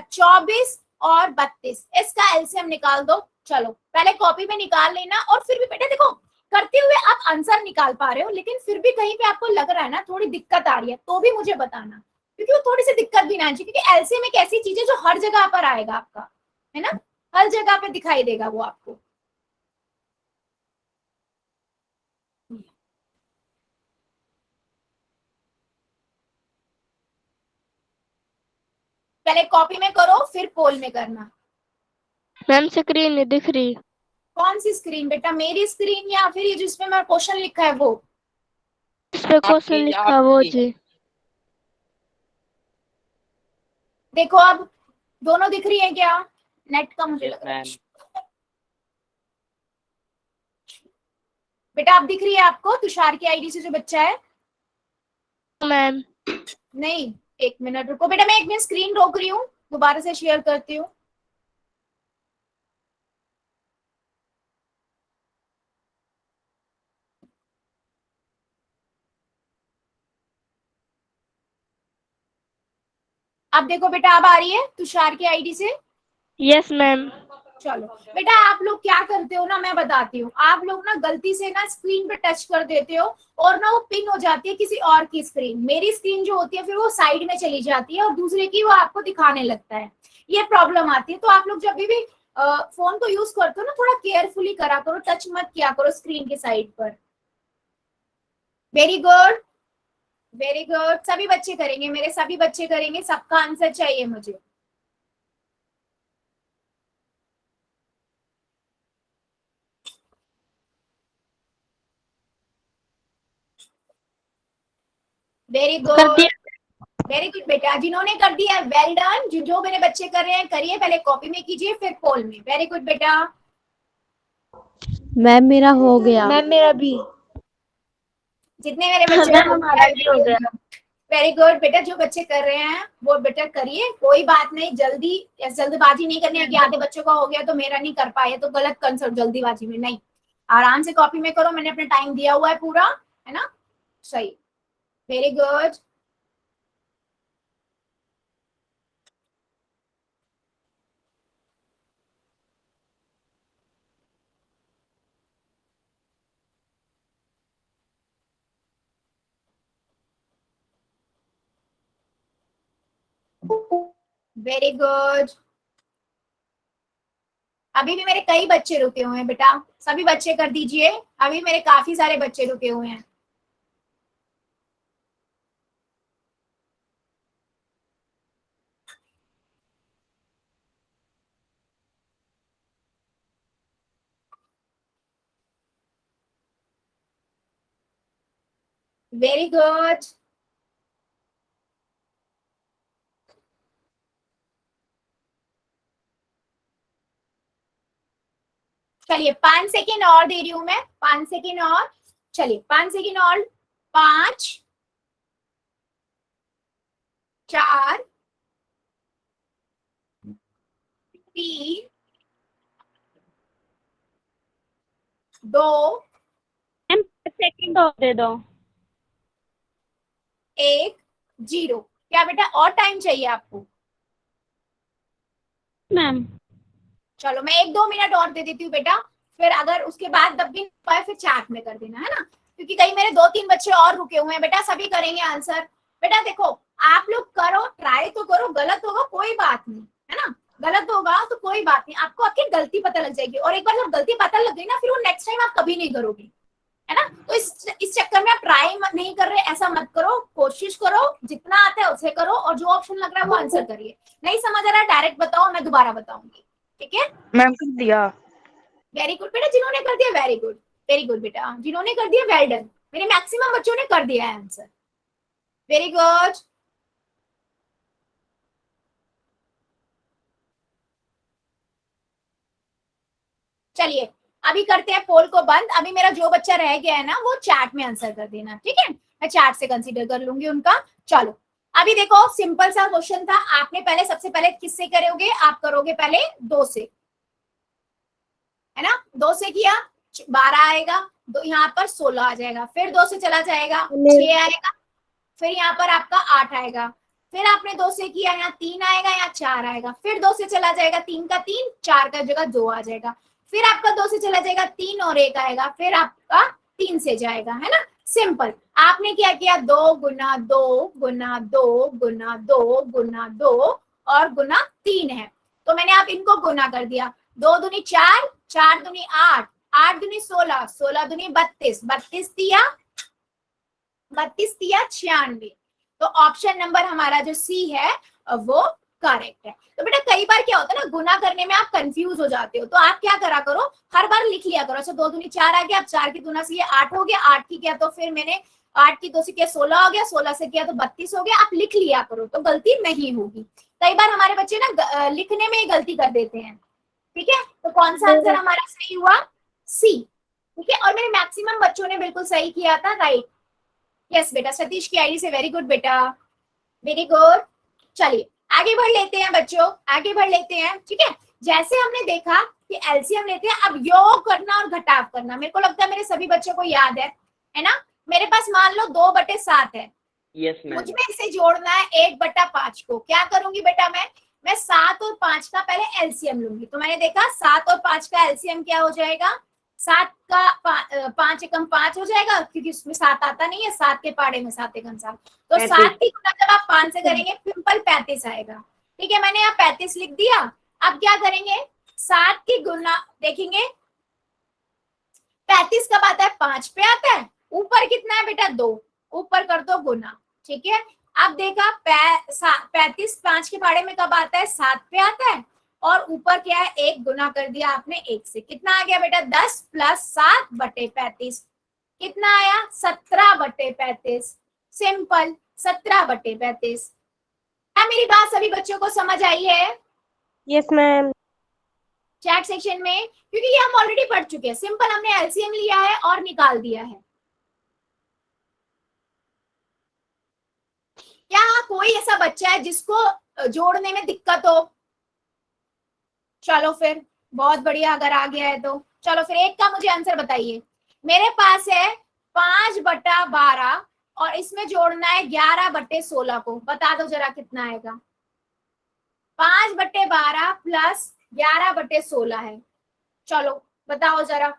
24 और 32, इसका एलसीएम निकाल दो। चलो पहले कॉपी में निकाल लेना, और फिर भी बेटा देखो, करते हुए आप आंसर निकाल पा रहे हो, लेकिन फिर भी कहीं पे आपको लग रहा है ना थोड़ी दिक्कत आ रही है, तो भी मुझे बताना, क्योंकि वो थोड़ी सी दिक्कत भी ना आनी चाहिए। क्योंकि एलसीएम एक ऐसी चीज है जो हर जगह पर आएगा आपका, है ना, हर जगह पे दिखाई देगा वो आपको। पहले कॉपी में करो फिर पोल में करना। मैम स्क्रीन नहीं दिख रही। कौन सी स्क्रीन बेटा, मेरी स्क्रीन या फिर ये जिसमें मेरा क्वेश्चन लिखा है वो? इस पे क्वेश्चन लिखा वो जी। देखो अब दोनों दिख रही है क्या? नेट का मुझे लग रहा है। बेटा अब दिख रही है आपको, तुषार की आईडी से जो बच्चा है? मैम नहीं, एक मिनट रुको बेटा, मैं एक मिनट स्क्रीन रोक रही हूँ, दोबारा से शेयर करती हूँ। अब देखो बेटा, अब आ रही है तुषार की आईडी से। Yes ma'am. चलो बेटा, आप लोग क्या करते हो ना, मैं बताती हूँ। आप लोग ना गलती से ना स्क्रीन पे टच कर देते हो और ना वो पिन हो जाती है किसी और की स्क्रीन। मेरी स्क्रीन जो होती है फिर वो साइड में चली जाती है और दूसरे की वो आपको दिखाने लगता है, ये प्रॉब्लम आती है। तो आप लोग जब भी फोन को यूज करते हो ना, थोड़ा केयरफुली करा करो, टच मत किया करो स्क्रीन के साइड पर। वेरी गुड, वेरी गुड, सभी बच्चे करेंगे, मेरे सभी बच्चे करेंगे, सबका आंसर चाहिए मुझे। वेरी कर गुड, दिया। वेरी गुड बेटा, जिन्होंने कर दिया वेल डन। जो मेरे बच्चे कर रहे हैं करिए, पहले कॉपी में कीजिए फिर पोल में। वेरी गुड बेटा। मैम मेरा हो गया। मैम मेरा भी। जितने मेरे बच्चे मैम हमारा भी हो गया। वेरी गुड बेटा, जो बच्चे कर रहे हैं वो बेटा करिए, कोई बात नहीं। जल्दी जल्दबाजी नहीं करनी है कि आधे बच्चों का हो गया तो मेरा नहीं कर पाए, तो गलत कंसेप्ट। जल्दीबाजी में नहीं, आराम से कॉपी में करो, मैंने अपना टाइम दिया हुआ है पूरा, है ना? सही, वेरी गुड। Very good. अभी भी मेरे कई बच्चे रुके हुए हैं बेटा, सभी बच्चे कर दीजिए। अभी मेरे काफी सारे बच्चे रुके हुए हैं। Very good. चलिए 5 सेकेंड और दे रही हूं मैं, 5 सेकेंड और। चलिए 5 सेकेंड और। 5, 4, 3, 2, मैम सेकंड और दे दो। 1, 0। क्या बेटा और टाइम चाहिए आपको? मैम चलो मैं 1-2 मिनट और दे देती हूँ बेटा, फिर अगर उसके बाद तब भी नहीं पाए फिर चैट में कर देना, है ना? क्योंकि कहीं मेरे 2-3 बच्चे और रुके हुए हैं बेटा, सभी करेंगे आंसर। बेटा देखो, आप लोग करो, ट्राई तो करो, गलत होगा कोई बात नहीं, है ना? गलत होगा तो कोई बात नहीं, आपको आपकी गलती पता लग जाएगी, और एक बार जब गलती पता लग गई ना, फिर वो नेक्स्ट टाइम आप कभी नहीं करोगे, है ना? तो इस चक्कर में आप ट्राई नहीं कर रहे, ऐसा मत करो। कोशिश करो, जितना आता है उसे करो, और जो ऑप्शन लग रहा है वो आंसर करिए। नहीं समझ आ रहा है डायरेक्ट बताओ, मैं दोबारा बताऊंगी, ठीक है? मैम कर दिया। वेरी गुड बेटा, जिन्होंने कर दिया वेरी गुड, वेरी गुड बेटा, जिन्होंने कर दिया वेल डन। मेरे मैक्सिमम बच्चों ने कर दिया है आंसर। Very good. चलिए अभी करते हैं पोल को बंद। अभी मेरा जो बच्चा रह गया है ना, वो चैट में आंसर कर देना, ठीक है? मैं चैट से कंसीडर कर लूंगी उनका। चलो अभी देखो, सिंपल सा क्वेश्चन था। आपने पहले, सबसे पहले किससे करोगे? आप करोगे पहले 2 से, है ना? 2 से किया 12 आएगा, दो यहाँ पर 16 आ जाएगा, फिर 2 से चला जाएगा 6 आएगा, फिर यहाँ पर आपका 8 आएगा, फिर आपने 2 से किया, यहाँ 3 आएगा, यहाँ 4 आएगा, फिर 2 से चला जाएगा, 3 का 3, 4 का जगह 2 आ जाएगा, फिर आपका 2 से चला जाएगा, 3 और 1 आएगा, फिर आपका 3 से जाएगा, है ना? सिंपल। आपने क्या किया? 2 गुना 2 गुना 2 गुना 2 गुना 2 और गुना 3 है, तो मैंने आप इनको गुना कर दिया। 2 दूनी 4, 4 दूनी 8, 8 दूनी 16, 16 दूनी 32, 32 दिया 96। तो ऑप्शन नंबर हमारा जो सी है वो करेक्ट है। तो बेटा कई बार क्या होता है ना, गुना करने में आप कंफ्यूज हो जाते हो, तो आप क्या करा करो, हर बार लिख लिया करो। अच्छा 2 दूनी 4 आ गया, अब 4 की गुना से ये 8 हो गया, 8 की किया तो फिर मैंने 8 की 2 से किया 16 हो गया, 16 से किया तो 32 हो गया। आप लिख लिया करो तो गलती नहीं होगी। कई बार हमारे बच्चे ना लिखने में ही गलती कर देते हैं, ठीक है? तो कौन सा आंसर हमारा सही हुआ? सी, ठीक है? और मेरे मैक्सिमम बच्चों ने बिल्कुल सही किया था, राइट। यस बेटा, सतीश की आईडी से, वेरी गुड बेटा, वेरी गुड। चलिए आगे बढ़ लेते हैं बच्चों, आगे बढ़ लेते हैं, ठीक है? जैसे हमने देखा कि एलसीएम लेते हैं, अब योग करना और घटाव करना मेरे को लगता है मेरे सभी बच्चों को याद है ना? मेरे पास मान लो 2/7 है, यस मैम। मुझ में इसे जोड़ना है 1/5 को। क्या करूंगी बेटा मैं 7 और 5 का पहले एलसीएम लूंगी। तो मैंने देखा 7 और 5 का एलसीएम क्या हो जाएगा, 7 का 5 एकम 5 हो जाएगा, क्योंकि उसमें 7 आता नहीं है, 7 के पाड़े में 7 एकम 7। तो 7 की गुना जब आप 5 से करेंगे सिंपल 35 आएगा। ठीक है, मैंने यहाँ 35 लिख दिया। अब क्या करेंगे, 7 की गुना देखेंगे, 35 कब आता है, 5 पे आता है। ऊपर कितना है बेटा, 2, ऊपर कर दो गुना। ठीक है, अब देखा 35 5 के पाड़े में कब आता है, 7 पे आता है, और ऊपर क्या है, 1 गुना कर दिया आपने 1 से। कितना आ गया बेटा, 10 + 7/35 कितना आया, 17/35। सिंपल 17/35। क्या मेरी बात सभी बच्चों को समझ आई है? Yes ma'am. चैट सेक्शन में, क्योंकि ये हम ऑलरेडी पढ़ चुके हैं, सिंपल हमने एलसीएम लिया है और निकाल दिया है। क्या कोई ऐसा बच्चा है जिसको जोड़ने में दिक्कत हो? चलो फिर बहुत बढ़िया, अगर आ गया है तो चलो फिर एक का मुझे आंसर बताइए। मेरे पास है 5/12 और इसमें जोड़ना है 11/16 को। बता दो जरा कितना आएगा। 5/12 + 11/16 है। चलो बताओ जरा।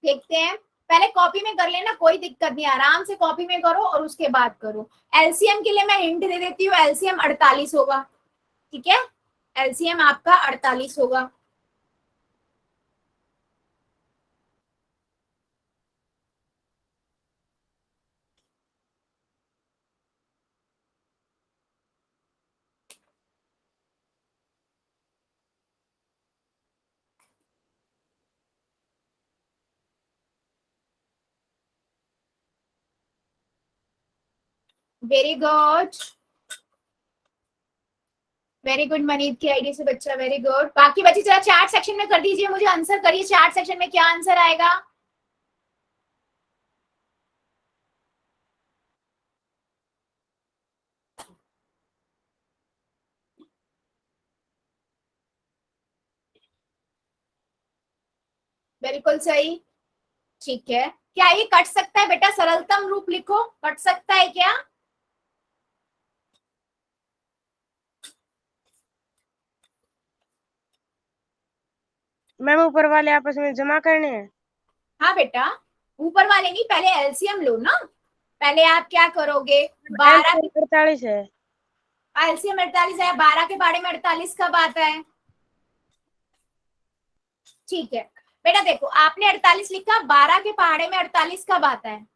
देखते हैं, पहले कॉपी में कर लेना, कोई दिक्कत नहीं, आराम से कॉपी में करो और उसके बाद करो। एलसीएम के लिए मैं हिंट दे देती हूँ, एलसीएम 48 होगा। ठीक है, एलसीएम आपका 48 होगा। वेरी गुड, वेरी गुड मनीत की आईडी से बच्चा, वेरी गुड। बाकी बच्चे जरा चैट सेक्शन में कर दीजिए, मुझे आंसर करिए चैट सेक्शन में, क्या आंसर आएगा। बिल्कुल सही। ठीक है, क्या ये कट सकता है बेटा, सरलतम रूप लिखो, कट सकता है क्या? मैम ऊपर वाले आपस में जमा करने हैं। हाँ बेटा, ऊपर वाले नहीं, पहले एलसीएम लो ना। पहले आप क्या करोगे, 12 48 है। एलसीएम 48 है, 12 के बारे में 48 कब आता है? ठीक है बेटा, देखो आपने 48 लिखा, 12 के पहाड़े में 48 कब आता है?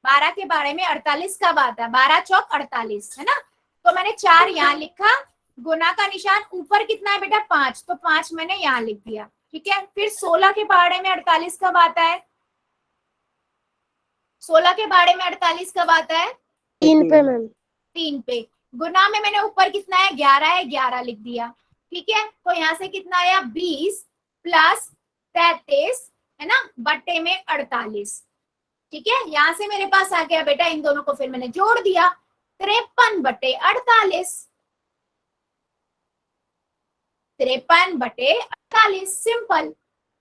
12 के बारे में 48 कब आता है? 12 चौक 48 है ना। तो मैंने 4 यहाँ लिखा, गुना का निशान ऊपर कितना है बेटा, 5, तो 5 मैंने यहाँ लिख दिया। ठीक है, फिर 16 के पहाड़े में 48 कब आता है? 16 के बारे में 48 कब आता है? 3 पे मैम। 3 पे। गुना में मैंने ऊपर कितना है, 11 है, 11 लिख दिया। ठीक है, तो यहाँ से कितना आया, 20 + 33 है ना, बट्टे में 48। ठीक है, यहां से मेरे पास आ गया बेटा, इन दोनों को फिर मैंने जोड़ दिया, 53/48। 53/48 सिंपल।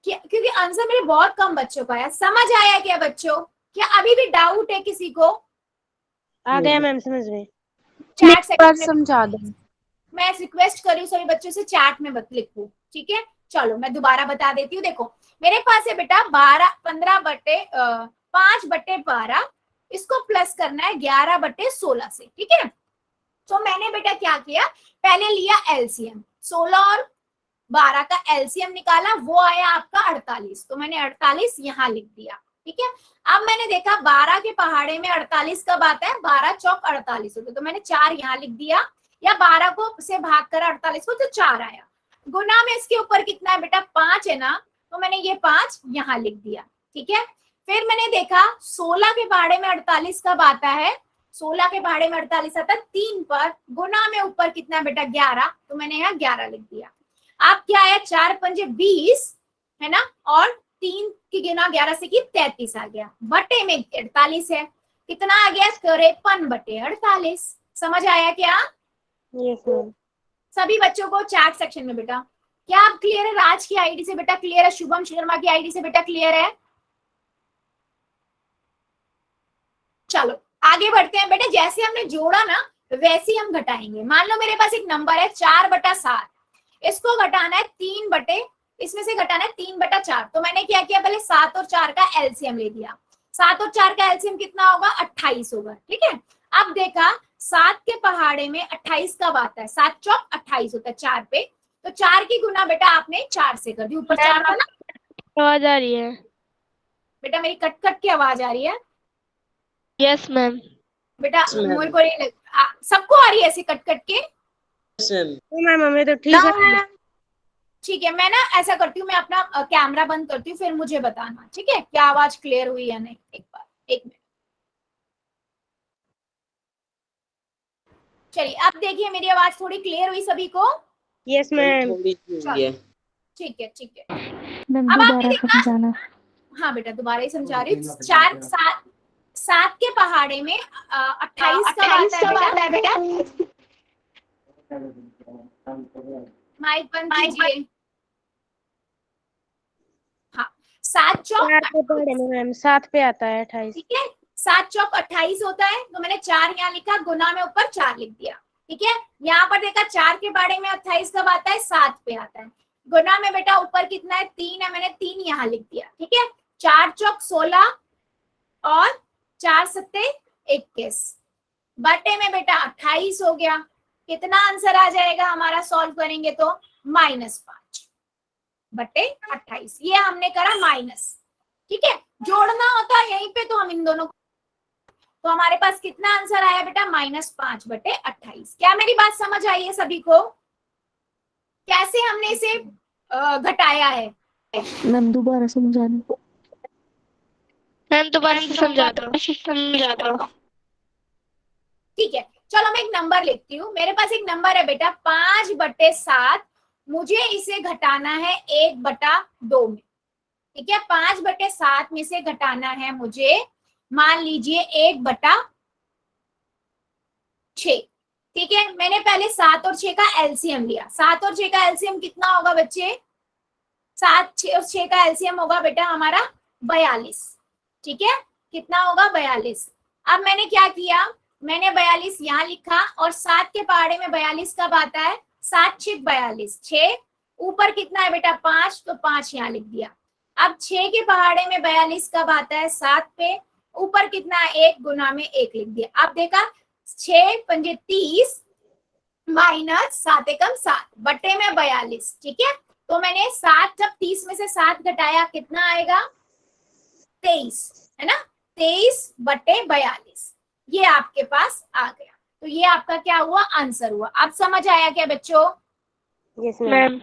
क्योंकि आंसर मेरे बहुत कम बच्चों का आया। समझ आया क्या बच्चों? क्या अभी भी डाउट है किसी को? आ गया मैम समझ में। चैट सेक्शन में समझा दो। मैं रिक्वेस्ट कर रही हूँ सभी बच्चों से, चैट में मत लिखो। ठीक है, चलो मैं दोबारा बता देती हूँ। देखो मेरे पास है बेटा 5/12, इसको प्लस करना है 11/16 से। ठीक है, तो मैंने बेटा क्या किया, पहले लिया एलसीएम, 16 और 12 का एलसीएम निकाला, वो आया आपका 48, तो मैंने 48 यहाँ लिख दिया। ठीक है, अब मैंने देखा 12 के पहाड़े में 48 कब आता है, 12 चौक 48 होते, तो मैंने 4 यहाँ लिख दिया, या 12 को से भाग कर 48 को, तो 4 आया। गुना में इसके ऊपर कितना है बेटा, 5 है ना, तो मैंने ये 5 यहाँ लिख दिया। ठीक है, फिर मैंने देखा 16 के पहाड़े में 48 कब आता है, 16 के पहाड़े में 48 आता है 3 पर, गुना में ऊपर कितना है बेटा, 11, तो मैंने यहाँ 11 लिख दिया। आप क्या है, 4 पंजे 20 है ना, और 3 की गुना 11 से की 33 आ गया, बटे में 48 है, कितना आ गया 53 बटे 48। समझ आया क्या? Yes ma'am. सभी बच्चों को चैट सेक्शन में बेटा क्या आप क्लियर है? राज की आईडी से बेटा क्लियर है? शुभम शर्मा की आईडी से बेटा क्लियर है? चलो आगे बढ़ते हैं बेटा। जैसे हमने जोड़ा ना वैसे ही हम घटाएंगे। मान लो मेरे पास एक नंबर है 4/7, इसको घटाना है 3 बटे, इसमें से घटाना है 3/4। तो मैंने क्या किया, पहले 7 और 4 का एलसीएम ले लिया। 7 और 4 का एलसीएम कितना होगा? 28 होगा। ठीक है, अब देखा 7 के पहाड़े में 28 कब आता है? 7 चौक 28 होता है 4 पे, तो 4 की गुना बेटा आपने 4 से कर दी। ऊपर 4 था ना आवाज आ रही है? बेटा? मेरी कट कट की आवाज आ रही है यस मैम। बेटा? Yes, ma'am. मेरे को नहीं सबको आ रही है ऐसे कट कट के? Yes, ma'am. तो मैम हमें तो ठीक है। ठीक है, मैं ना ऐसा करती हूँ, मैं अपना कैमरा बंद करती हूँ, फिर मुझे बताना ठीक है क्या आवाज क्लियर हुई या नहीं। एक बार, एक मिनट। चलिए अब देखिए मेरी आवाज थोड़ी क्लियर हुई सभी को? Yes ma'am. थोड़ी सी हुई है। ठीक है ठीक है। मैम अब आपने दोबारा देखा, समझाना। हाँ बेटा दोबारा ही समझा रही हूँ। 4 7 के पहाड़े में 28 कब आता है बेटा? माइक बंद कीजिए। हाँ 7 चौक 4 पे पढ़े ना मैम, 7 पे आता है 28। ठीक है, 7 चौक 28 होता है, तो मैंने 4 यहाँ लिखा, गुना में ऊपर 4 लिख दिया। ठीक है, यहाँ पर देखा 4 के बारे में 28 कब आता है? 7 पे आता है। गुना में बेटा ऊपर कितना है? 3 है, मैंने 3 यहाँ लिख दिया। ठीक है, 4 चौक 16 और 4 सत्ते 21, बटे में बेटा 28 हो गया। कितना आंसर आ जाएगा हमारा सॉल्व करेंगे तो? -5 बटे 28। ये हमने करा माइनस। ठीक है, जोड़ना होता है यहीं पे, तो हम इन दोनों, तो हमारे पास कितना आंसर आया बेटा? -5 बटे 28। क्या मेरी बात समझ आई है सभी को? कैसे हमने इसे घटाया है? मैम दोबारा समझाना। मैम दोबारा समझा दो। ठीक है, चलो मैं एक नंबर लिखती हूँ। मेरे पास एक नंबर है बेटा 5/7, मुझे इसे घटाना है 1/2 में। ठीक है, 5/7 में से घटाना है मुझे, मान लीजिए 1/6। ठीक है, मैंने पहले 7 और 6 का एलसीएम लिया। 7 और 6 का एलसीएम कितना होगा बच्चे? 7 और 6 का एलसीएम होगा बेटा हमारा 42। ठीक है, कितना होगा? 42। अब मैंने क्या किया, मैंने 42 यहाँ लिखा, और 7 के पहाड़े में 42 कब आता है? 7 6 42, 6 ऊपर कितना है बेटा? 5, तो 5 यहाँ लिख दिया। अब 6 के पहाड़े में 42 कब आता है? 7 पे, ऊपर कितना है? 1, गुना में 1 लिख दिया। अब देखा 6 पंजे 30 माइनस 7 एकम 7 बटे में 42। ठीक है, तो मैंने 7 जब 30 में से 7 घटाया कितना आएगा? 23, है ना? 23 बटे 42, ये आपके पास आ गया। तो ये आपका क्या हुआ? आंसर हुआ। अब समझ आया क्या बच्चों? Yes ma'am.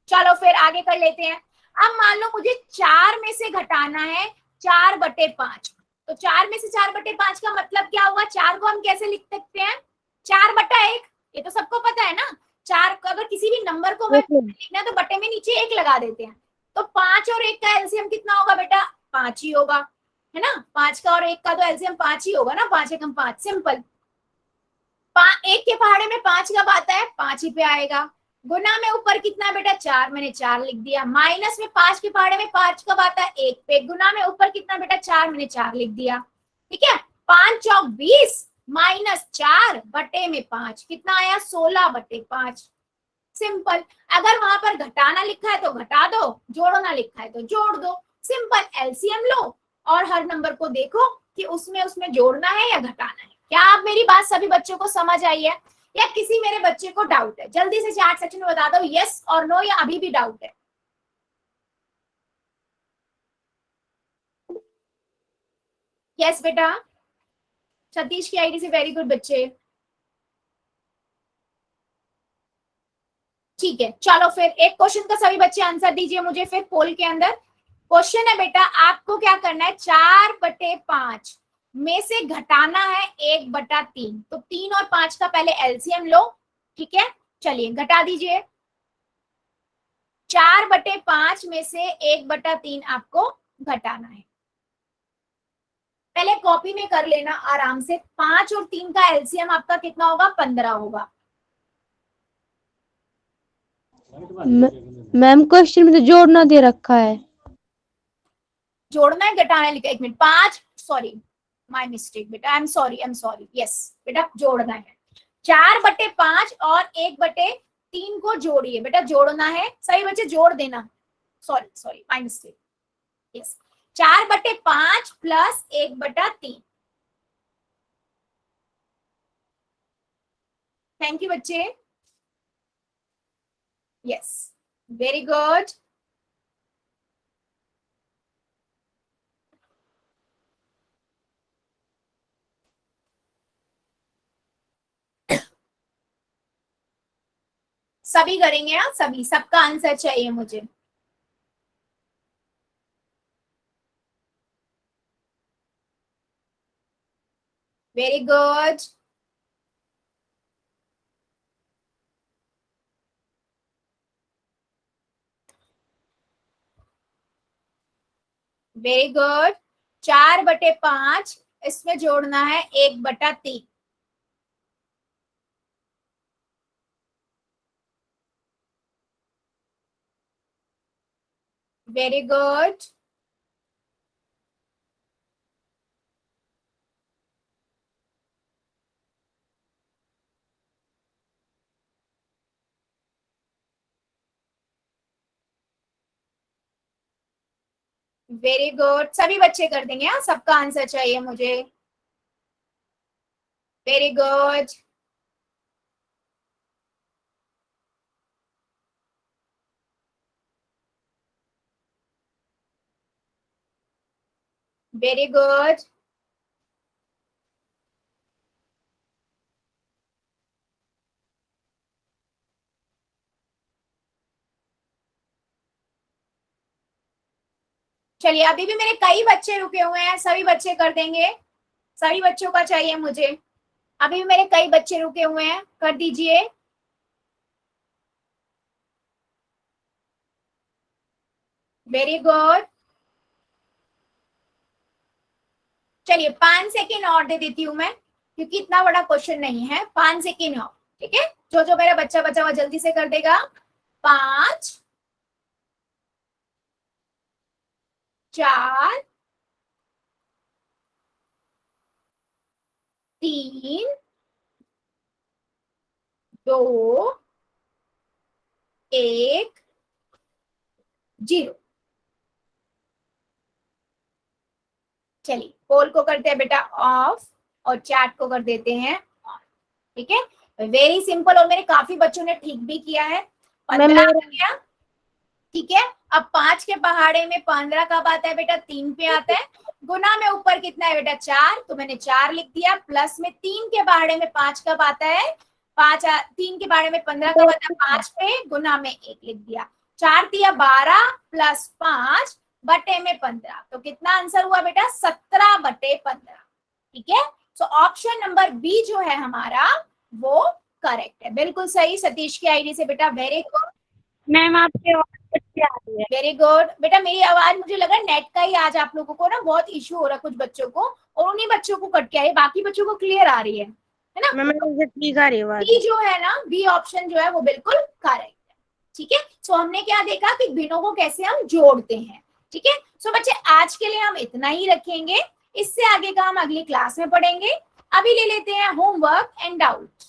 चलो फिर आगे कर लेते हैं। अब मान लो मुझे 4 में से घटाना है 4/5, तो 4 में से 4/5 का मतलब क्या हुआ? 4 को हम कैसे लिख सकते हैं? 4/1, ये तो सबको पता है ना। 4 अगर किसी भी नंबर को हमें लिखना है तो बटे में नीचे 1 लगा देते हैं। तो 5 और 1 का एलसीएम कितना होगा बेटा? 5 ही होगा, है ना? 5 का और 1 का तो एलसीएम 5 ही होगा ना। 5 एकम 5, सिंपल। 1 के पहाड़े में 5 कब आता है? 5 ही पे आएगा। गुना में ऊपर कितना है बेटा? 4, मैंने 4 लिख दिया। माइनस में 5 के पहाड़े में 5 कब आता है? 1 पे। गुना में ऊपर कितना बेटा? 4, मैंने 4 लिख दिया। ठीक है, 5 चौक 20 माइनस 4 बटे में 5 कितना आया? 16/5। सिंपल। अगर वहां पर घटाना लिखा है तो घटा दो, जोड़ना लिखा है तो जोड़ दो। सिंपल, एलसीएम लो और हर नंबर को देखो कि उसमें जोड़ना है या घटाना है। क्या आप मेरी बात सभी बच्चों को समझ आई है, या किसी मेरे बच्चे को डाउट है? जल्दी से चैट सेक्शन में बता दो यस और नो, या अभी भी डाउट है। यस बेटा, सतीश की आईडी से वेरी गुड बच्चे। ठीक है, चलो फिर एक क्वेश्चन का सभी बच्चे आंसर दीजिए मुझे फिर पोल के अंदर। क्वेश्चन है बेटा, आपको क्या करना है? 4/5 में से घटाना है 1/3, तो 3 और 5 का पहले एलसीएम लो। ठीक है, चलिए घटा दीजिए। 4/5 में से 1/3 आपको घटाना है। पहले कॉपी में कर लेना आराम से। 5 और 3 का एलसीएम आपका कितना होगा? 15 होगा। मैम क्वेश्चन में तो जोड़ना दे रखा है। जोड़ना है घटाना है लिखा? 1 मिनट। 5, सॉरी माय मिस्टेक बेटा, आई एम सॉरी, यस बेटा जोड़ना है। 4/5 और 1/3 को जोड़िए बेटा, जोड़ना है। सही बच्चे जोड़ देना, sorry my mistake, yes. 4/5 plus 1/3। Thank you बच्चे, यस वेरी गुड। सभी करेंगे, हाँ सभी, सबका आंसर चाहिए मुझे। Very good. Very good. 4/5 इसमें जोड़ना है 1/3। Very good. वेरी गुड, सभी बच्चे कर देंगे, हाँ सबका आंसर चाहिए मुझे। Very good. Very good. चलिए, अभी भी मेरे कई बच्चे रुके हुए हैं, सभी बच्चे कर देंगे। सभी बच्चों का चाहिए मुझे। अभी भी मेरे कई बच्चे रुके हुए हैं, कर दीजिए। Very good. चलिए 5 सेकेंड और दे देती हूँ मैं, क्योंकि इतना बड़ा क्वेश्चन नहीं है। 5 सेकेंड और, ठीक है। जो जो मेरा बच्चा बचा हुआ जल्दी से कर देगा। 5, 4, 3, 2, 1, 0। चलिए पोल को करते हैं बेटा ऑफ और चैट को कर देते हैं ऑन, ठीक है। वेरी सिंपल, और मेरे काफी बच्चों ने ठीक भी किया है। 15 आ गया, ठीक है। अब 5 के पहाड़े में 15 कब आता है बेटा? 3 पे आता है। गुना में ऊपर कितना है बेटा? 4, तो मैंने 4 लिख दिया। प्लस में 3 के पहाड़े में 5 कब आता है? 3 के पहाड़े में 15 कब आता है? 5 पे। गुना में 1 लिख दिया। 4 तिया 12 प्लस 5 बटे में 15, तो कितना आंसर हुआ बेटा? 17/15, ठीक है। सो ऑप्शन नंबर बी जो है हमारा वो करेक्ट है, बिल्कुल सही। सतीश की आईडी से बेटा, वेरी गुड। मैम आपकी आवाज अच्छी आ रही है। वेरी गुड बेटा। मेरी आवाज, मुझे लगा नेट का ही आज आप लोगों को ना बहुत इशू हो रहा है कुछ बच्चों को, और उन्हीं बच्चों को कट के आई, बाकी बच्चों को क्लियर आ रही है ना? मैम मुझे ठीक आ रही है आवाज। बी जो है ना, बी ऑप्शन जो है वो बिल्कुल करेक्ट है, ठीक है। सो हमने क्या देखा कि भिन्नों को कैसे हम जोड़ते हैं, ठीक है। सो बच्चे आज के लिए हम इतना ही रखेंगे, इससे आगे का हम अगली क्लास में पढ़ेंगे। अभी ले लेते हैं होमवर्क एंड डाउट।